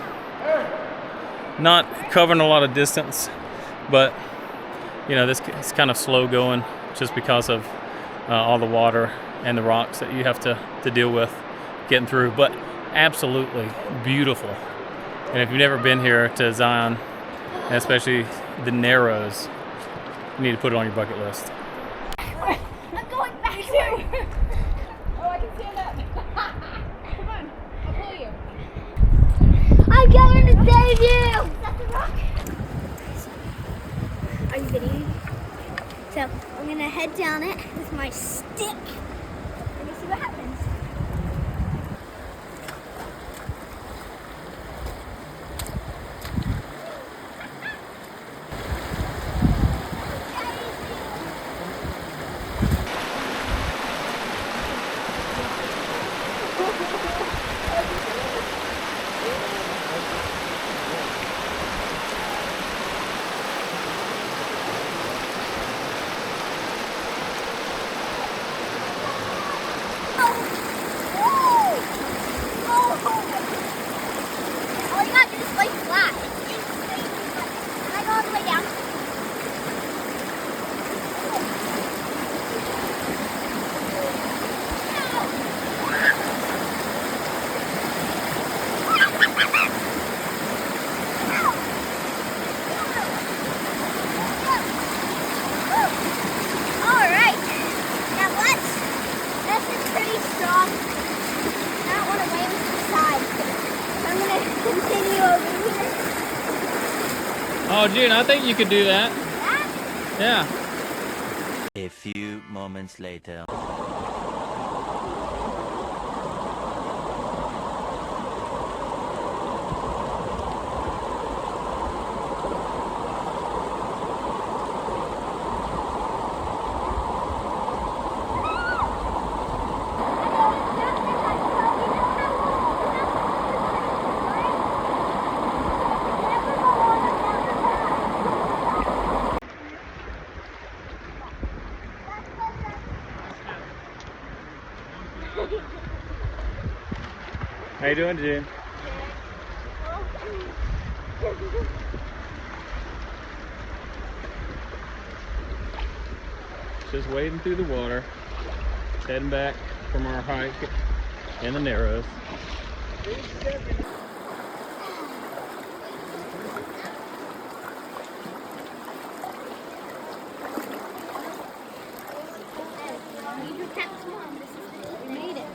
Not covering a lot of distance, but you know, this it's kind of slow going just because of all the water and the rocks that you have to deal with getting through, but absolutely beautiful. And if you've never been here to Zion, and especially the Narrows, you need to put it on your bucket list. I'm going back there. Oh, I can stand up. Come on, I'll pull you. I'm going to save you. Is that the rock? Are you videoing? So I'm gonna head down it with my stick. Let me see what happens. All you gotta do is lay flat. And I go all the way down. Alright. Now watch. This is pretty strong. I don't want to wave it to the side. So I'm going to continue over here. Oh, June, I think you could do that. Yeah. A few moments later. How you doing, June? Just wading through the water, heading back from our hike in the Narrows. We made it.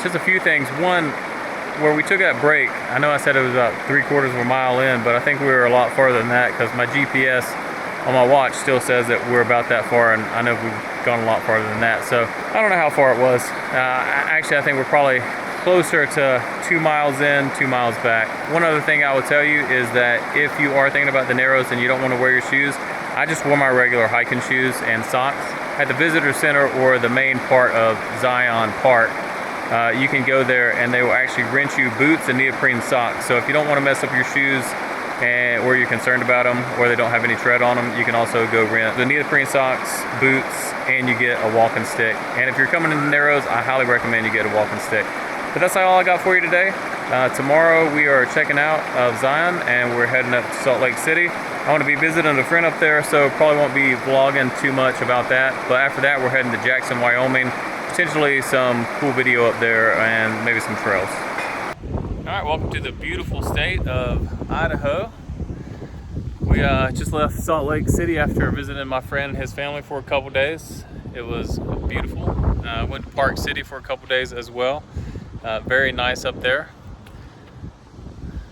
Just a few things. One, where we took that break, I know I said it was about 3/4 of a mile in, but I think we were a lot farther than that because my GPS on my watch still says that we're about that far, and I know we've gone a lot farther than that. So I don't know how far it was. Actually, I think we're probably closer to 2 miles in, 2 miles back. One other thing I will tell you is that if you are thinking about the Narrows and you don't want to wear your shoes, I just wore my regular hiking shoes and socks. At the visitor center or the main part of Zion Park, you can go there and they will actually rent you boots and neoprene socks. So if you don't want to mess up your shoes or you're concerned about them or they don't have any tread on them, you can also go rent the neoprene socks, boots, and you get a walking stick. And if you're coming in the Narrows, I highly recommend you get a walking stick. But that's all I got for you today. Tomorrow we are checking out of Zion and we're heading up to Salt Lake City. I want to be visiting a friend up there, so probably won't be vlogging too much about that. But after that, we're heading to Jackson, Wyoming. Potentially some cool video up there and maybe some trails. All right, welcome to the beautiful state of Idaho. We just left Salt Lake City after visiting my friend and his family for a couple days. It was beautiful. Went to Park City for a couple days as well. Very nice up there.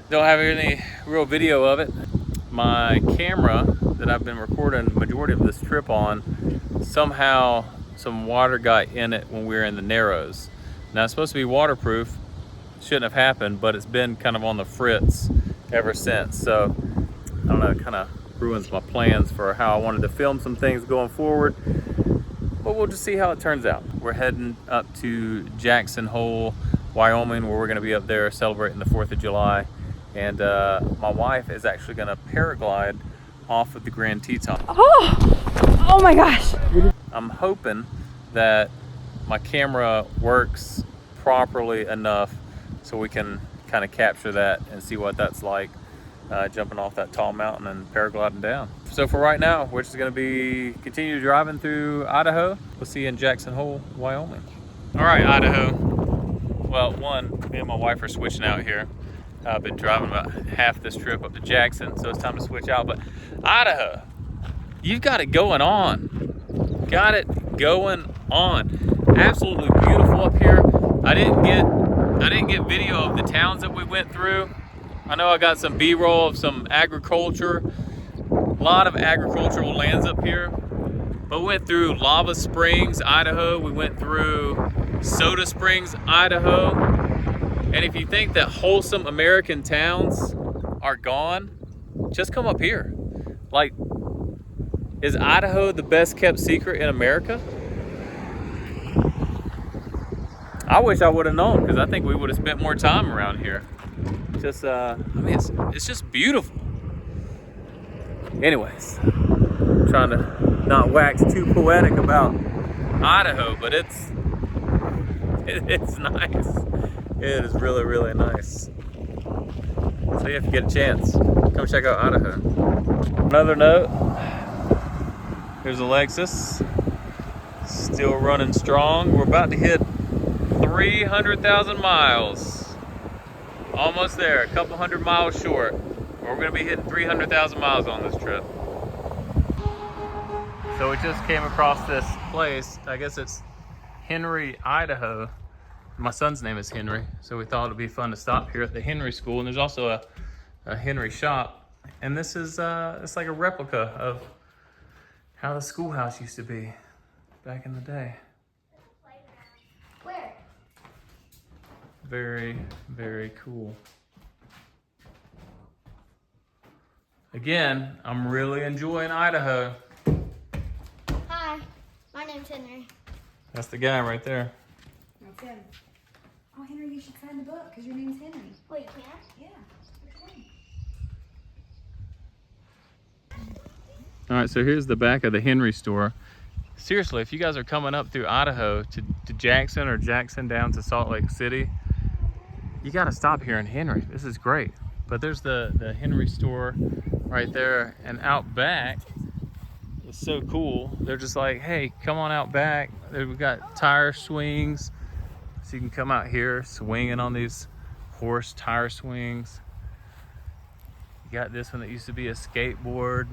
Don't have any real video of it. My camera that I've been recording the majority of this trip on, somehow some water got in it when we were in the Narrows. Now it's supposed to be waterproof. Shouldn't have happened, but it's been kind of on the fritz ever since. So I don't know, it kind of ruins my plans for how I wanted to film some things going forward. But we'll just see how it turns out. We're heading up to Jackson Hole, Wyoming, where we're gonna be up there celebrating the 4th of July. And my wife is actually gonna paraglide off of the Grand Teton. Oh my gosh. I'm hoping that my camera works properly enough so we can kind of capture that and see what that's like jumping off that tall mountain and paragliding down. So for right now, we're just gonna be continue driving through Idaho. We'll see you in Jackson Hole, Wyoming. All right, Idaho. Well, one, me and my wife are switching out here. I've been driving about half this trip up to Jackson, so it's time to switch out. But Idaho, you've got it going on. Got it going on. Absolutely beautiful up here. I didn't get video of the towns that we went through. I know I got some B-roll of some agriculture. A lot of agricultural lands up here. But we went through Lava Springs, Idaho. We went through Soda Springs, Idaho. And if you think that wholesome American towns are gone, just come up here. Like, is Idaho the best kept secret in America? I wish I would have known, because I think we would have spent more time around here. Just, I mean, it's just beautiful. Anyways, I'm trying to not wax too poetic about Idaho, but it's nice. It is really, really nice. So yeah, if you get a chance, come check out Idaho. Another note, here's a Lexus, still running strong. We're about to hit 300,000 miles. Almost there, a couple hundred miles short. We're gonna be hitting 300,000 miles on this trip. So we just came across this place, I guess it's Henry, Idaho. My son's name is Henry, so we thought it'd be fun to stop here at the Henry School. And there's also a Henry shop. And this is, it's like a replica of how the schoolhouse used to be back in the day. Where? Very, very cool. Again, I'm really enjoying Idaho. Hi, my name's Henry. That's the guy right there. That's him. Oh, Henry, you should sign the book because your name's Henry. Wait, you can? Yeah. All right, so here's the back of the Henry store. Seriously, if you guys are coming up through Idaho to Jackson or Jackson down to Salt Lake City, you gotta stop here in Henry. This is great. But there's the Henry store right there, and out back, it's so cool. They're just like, hey, come on out back. We've got tire swings. So you can come out here swinging on these horse tire swings. You got this one that used to be a skateboard.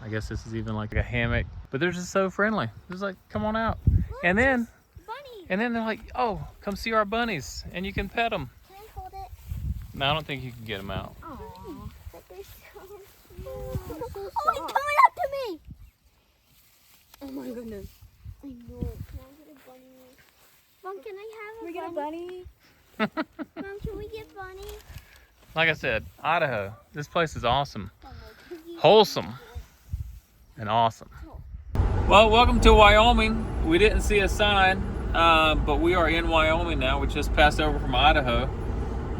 I guess this is even like a hammock But they're just so friendly. Just like, come on out. And then they're like, oh, come see our bunnies, and you can pet them. Can I hold it? No, I don't think you can get them out. Aww. But they're so cute. Oh, he's coming up to me! Oh my goodness. I know. Can I get a bunny? Mom, can I have Can we get a bunny? Mom, can we get bunny? Like I said, Idaho. This place is awesome. Wholesome. And awesome. Well, welcome to Wyoming. We didn't see a sign, but we are in Wyoming now. We just passed over from Idaho.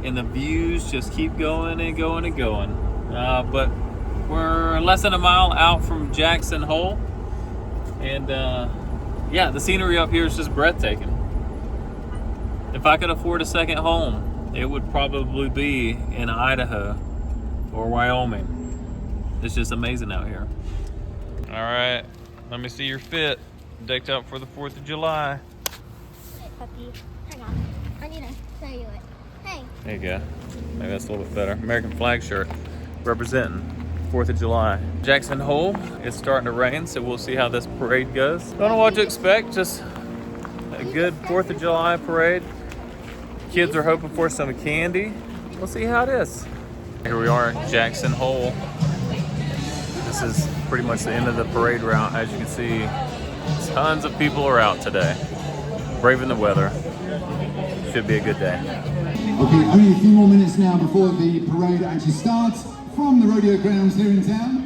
And the views just keep going and going and going. But we're less than a mile out from Jackson Hole. And yeah, the scenery up here is just breathtaking. If I could afford a second home, it would probably be in Idaho or Wyoming. It's just amazing out here. All right, let me see your fit. Decked out for the 4th of July. Hey, puppy. Hang on. I need to show you it. Hey. There you go. Maybe that's a little bit better. American flag shirt representing 4th of July. Jackson Hole, it's starting to rain, so we'll see how this parade goes. Don't know what to expect, just a good 4th of July parade. Kids are hoping for some candy. We'll see how it is. Here we are at Jackson Hole. This is pretty much the end of the parade route. As you can see, tons of people are out today, braving the weather. Should be a good day. Okay, only a few more minutes now before the parade actually starts from the rodeo grounds here in town.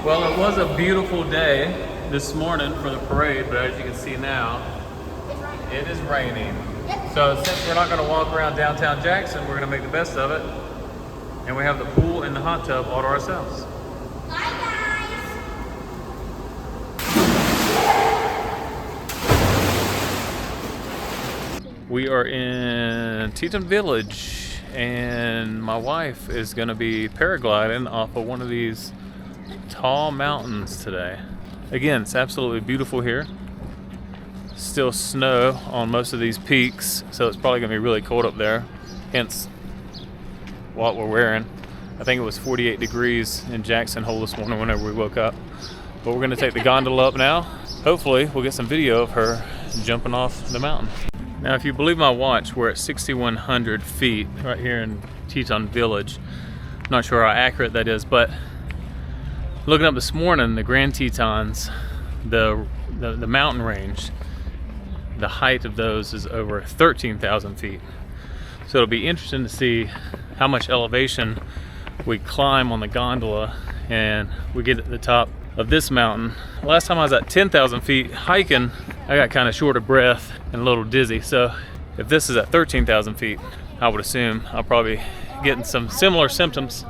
Well, it was a beautiful day this morning for the parade, but as you can see now, it is raining. So since we're not going to walk around downtown Jackson, we're going to make the best of it. And we have the pool and the hot tub all to ourselves. Bye, guys. We are in Teton Village, and my wife is going to be paragliding off of one of these tall mountains today. Again, it's absolutely beautiful here. Still snow on most of these peaks, so it's probably going to be really cold up there, hence what we're wearing. I think it was 48 degrees in Jackson Hole this morning whenever we woke up. But we're going to take the gondola up now. Hopefully we'll get some video of her jumping off the mountain. Now, if you believe my watch, we're at 6,100 feet right here in Teton Village. I'm not sure how accurate that is, but looking up this morning, the Grand Tetons, the mountain range, the height of those is over 13,000 feet. So it'll be interesting to see how much elevation we climb on the gondola and we get at the top of this mountain. Last time I was at 10,000 feet hiking, I got kind of short of breath and a little dizzy. So if this is at 13,000 feet, I would assume I'll probably getting some similar symptoms.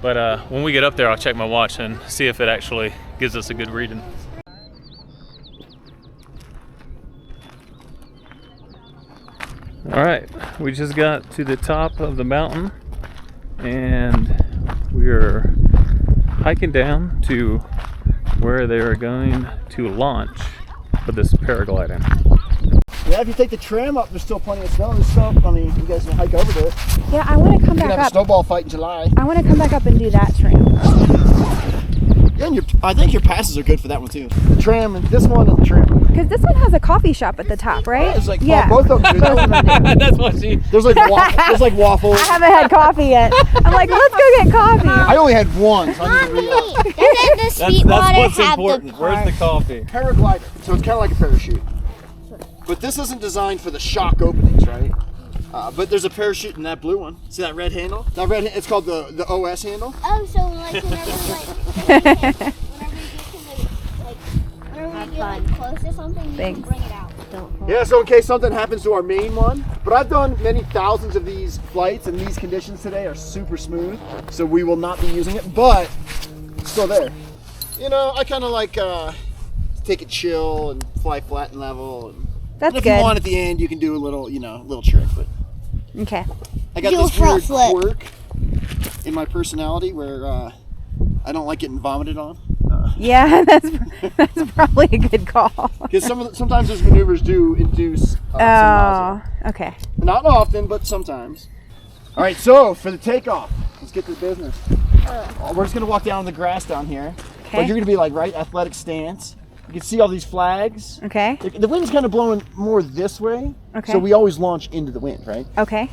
But when we get up there, I'll check my watch and see if it actually gives us a good reading. All right, we just got to the top of the mountain and we are hiking down to where they are going to launch for this paragliding. Yeah, if you take the tram up, there's still plenty of snow. There's still, I mean, you guys can hike over to it. Yeah, I want to come You can back have up. a snowball fight in July. I want to come back up and do that tram. Yeah, and I think your passes are good for that one too. The tram and this one and the tram. Because this one has a coffee shop at the top, right? It's like, yeah. well, both of them do. That one right there. That's what she... There's like waffles. I haven't had coffee yet. I'm like, let's go get coffee. I only had one, so I need to re-up. Doesn't the Sweetwater what's have important. the Where's the coffee? Paraglider, so it's kind of like a parachute. But this isn't designed for the shock openings, right? But there's a parachute in that blue one. See that red handle? That red, it's called the OS handle. Oh, so like whenever we get close to something, you can bring it out. Yeah, so in case something happens to our main one. But I've done many thousands of these flights, and these conditions today are super smooth, so we will not be using it, but it's still there. You know, I kind of like take it chill and fly flat and level. That's and if good. you want at the end, you can do a little, little trick. But Okay. I got this weird quirk in my personality where I don't like getting vomited on. Yeah, that's probably a good call. Because sometimes those maneuvers do induce some nausea. Okay. Not often, but sometimes. All right, so for the takeoff, let's get to business. We're just gonna walk down the grass down here. Okay. But you're gonna be like athletic stance. You can see all these flags. Okay. The wind's kind of blowing more this way. Okay. So we always launch into the wind, right? Okay.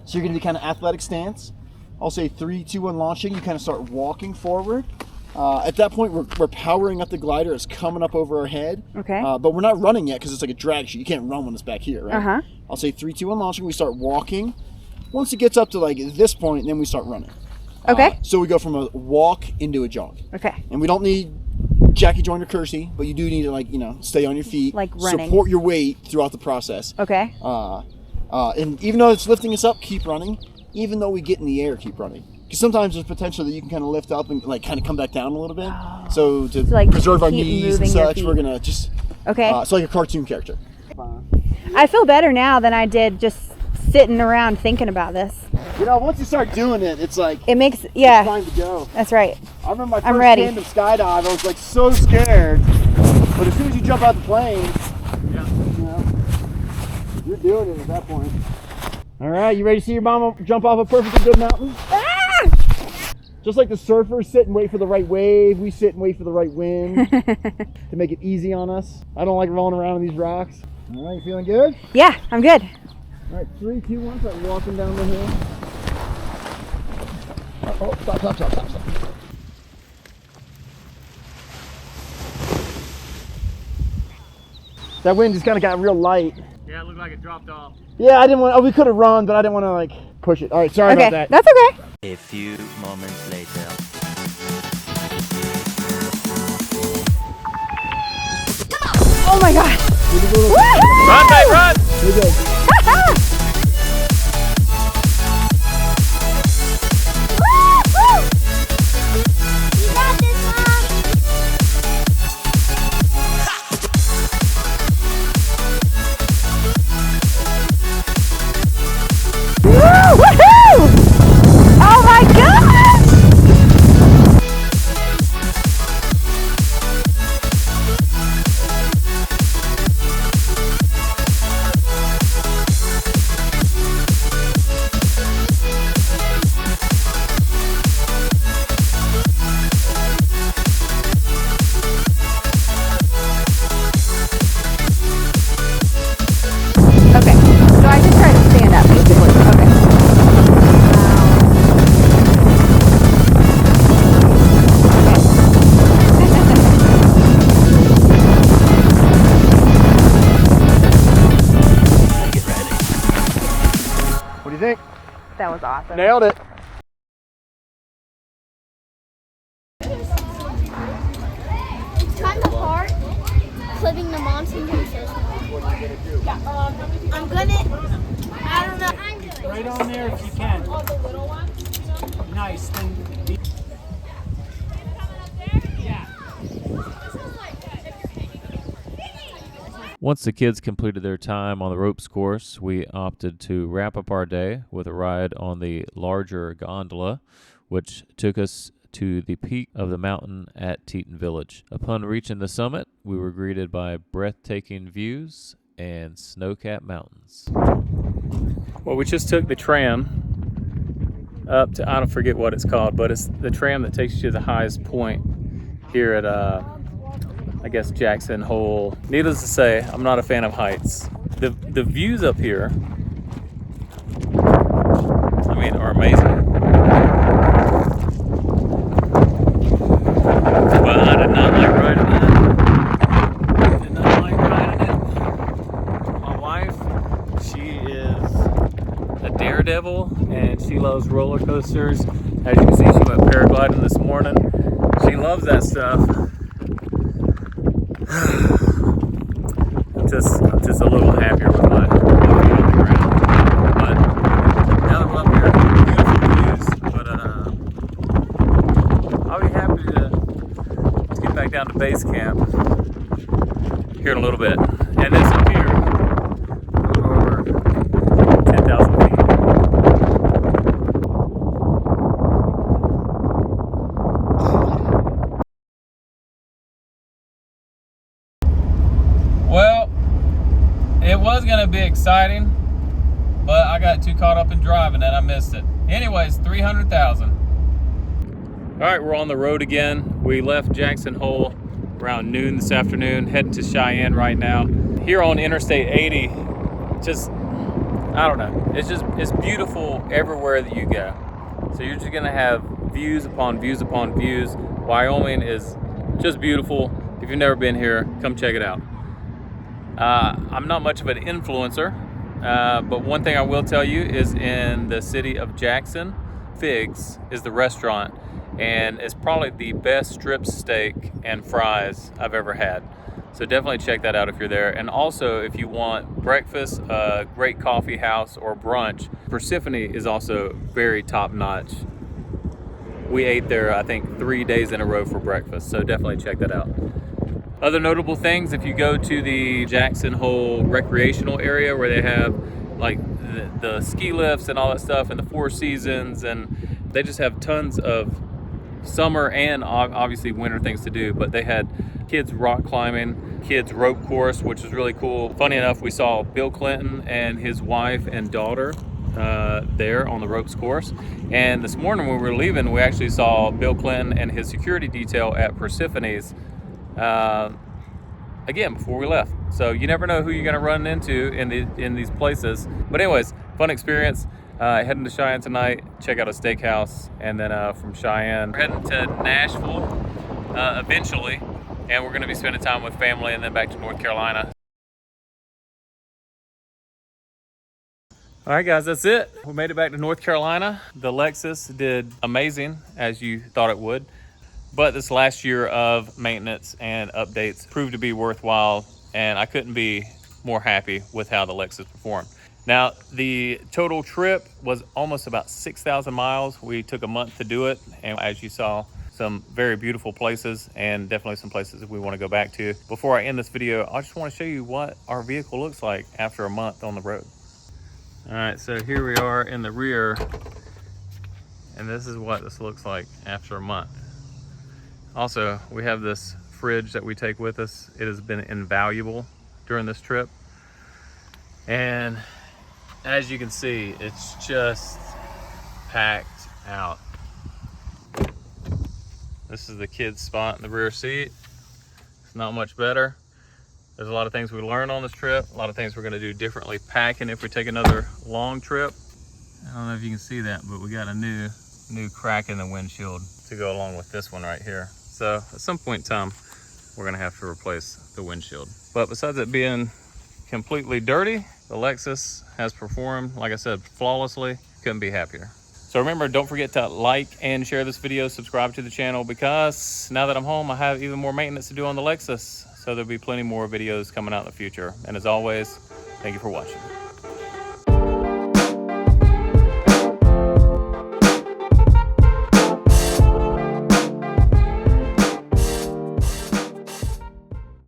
So you're gonna be kind of athletic stance. I'll say 3, 2, 1 launching. You kind of start walking forward. At that point, we're powering up the glider. It's coming up over our head. Okay. But we're not running yet because it's like a drag chute. You can't run when it's back here, right? Uh-huh. I'll say 3, 2, 1 launching. We start walking. Once it gets up to like this point, then we start running. Okay. So we go from a walk into a jog. Okay. And we don't need Jackie Joyner Kersey, but you do need to stay on your feet. Like running. Support your weight throughout the process. Okay. And even though it's lifting us up, keep running. Even though we get in the air, keep running. Because sometimes there's potential that you can kind of lift up and kind of come back down a little bit. So to preserve our keep knees and moving your such, feet. we're gonna just it's like a cartoon character. I feel better now than I did just sitting around thinking about this. Once you start doing it, it's like it makes it's time to go. That's right. I remember my I'm first ready. tandem skydive. I was like so scared, but as soon as you jump out the plane, you're doing it at that point. All right, you ready to see your mama jump off a perfectly good mountain? Just like the surfers sit and wait for the right wave, we sit and wait for the right wind to make it easy on us. I don't like rolling around on these rocks. All right, you feeling good? Yeah, I'm good. All right, 3, 2, 1, start walking down the hill. Oh, stop. That wind just kind of got real light. Yeah, it looked like it dropped off. Yeah, I didn't want. We could have run, but I didn't want to push it. All right, sorry about that. That's okay. A few moments later. Oh my god. Run, babe, run! Here we go. You got this, Mom. Woohoo! Oh my gosh! Okay, so I just try to stand up basically. Okay. What do you think? That was awesome. Nailed it. It's kind of hard clipping the monsoon pieces. I'm gonna. I don't know. I'm doing. Right on there if you can. Nice. Then Once the kids completed their time on the ropes course, we opted to wrap up our day with a ride on the larger gondola, which took us to the peak of the mountain at Teton Village. Upon reaching the summit, we were greeted by breathtaking views and snow-capped mountains. Well, we just took the tram up to, I don't forget what it's called, but it's the tram that takes you to the highest point here at, I guess, Jackson Hole. Needless to say, I'm not a fan of heights. The views up here, I mean, are amazing. But I did not like riding that. Did not like riding it. My wife, she is a daredevil and she loves roller coasters. As you can see, she went paragliding this morning. She loves that stuff. I'm just a little happier with my feet on the ground. But now that we're up here, beautiful views. But I'll be happy to get back down to base camp here in a little bit. And this up here, over 10,000 feet. Well, it was gonna be exciting, but I got too caught up in driving and I missed it. Anyways, 300,000. All right, we're on the road again. We left Jackson Hole around noon this afternoon, heading to Cheyenne right now. Here on Interstate 80, just, I don't know. It's beautiful everywhere that you go. So you're just gonna have views upon views upon views. Wyoming is just beautiful. If you've never been here, come check it out. I'm not much of an influencer, but one thing I will tell you is in the city of Jackson, Figs is the restaurant, and it's probably the best strip steak and fries I've ever had. So definitely check that out if you're there. And also, if you want breakfast, a great coffee house, or brunch, Persephone is also very top-notch. We ate there, I think, 3 days in a row for breakfast, so definitely check that out. Other notable things, if you go to the Jackson Hole recreational area where they have like the ski lifts and all that stuff and the Four Seasons, and they just have tons of summer and obviously winter things to do, but they had kids rock climbing, kids rope course, which was really cool. Funny enough, we saw Bill Clinton and his wife and daughter there on the ropes course. And this morning when we were leaving, we actually saw Bill Clinton and his security detail at Persephone's again before we left. So you never know who you're going to run into in these places. But anyways, fun experience. Heading to Cheyenne tonight, check out a steakhouse, and then from Cheyenne we're heading to Nashville eventually, and we're going to be spending time with family and then back to North Carolina. All right guys, that's it. We made it back to North Carolina. The Lexus did amazing, as you thought it would. But this last year of maintenance and updates proved to be worthwhile, and I couldn't be more happy with how the Lexus performed. Now, the total trip was almost about 6,000 miles. We took a month to do it, and as you saw, some very beautiful places, and definitely some places that we want to go back to. Before I end this video, I just want to show you what our vehicle looks like after a month on the road. All right, so here we are in the rear, and this is what this looks like after a month. Also, we have this fridge that we take with us. It has been invaluable during this trip. And as you can see, it's just packed out. This is the kids' spot in the rear seat. It's not much better. There's a lot of things we learned on this trip, a lot of things we're gonna do differently packing if we take another long trip. I don't know if you can see that, but we got a new crack in the windshield to go along with this one right here. So at some point in time, we're gonna have to replace the windshield. But besides it being completely dirty, the Lexus has performed, like I said, flawlessly. Couldn't be happier. So remember, don't forget to like and share this video, subscribe to the channel, because now that I'm home, I have even more maintenance to do on the Lexus. So there'll be plenty more videos coming out in the future. And as always, thank you for watching.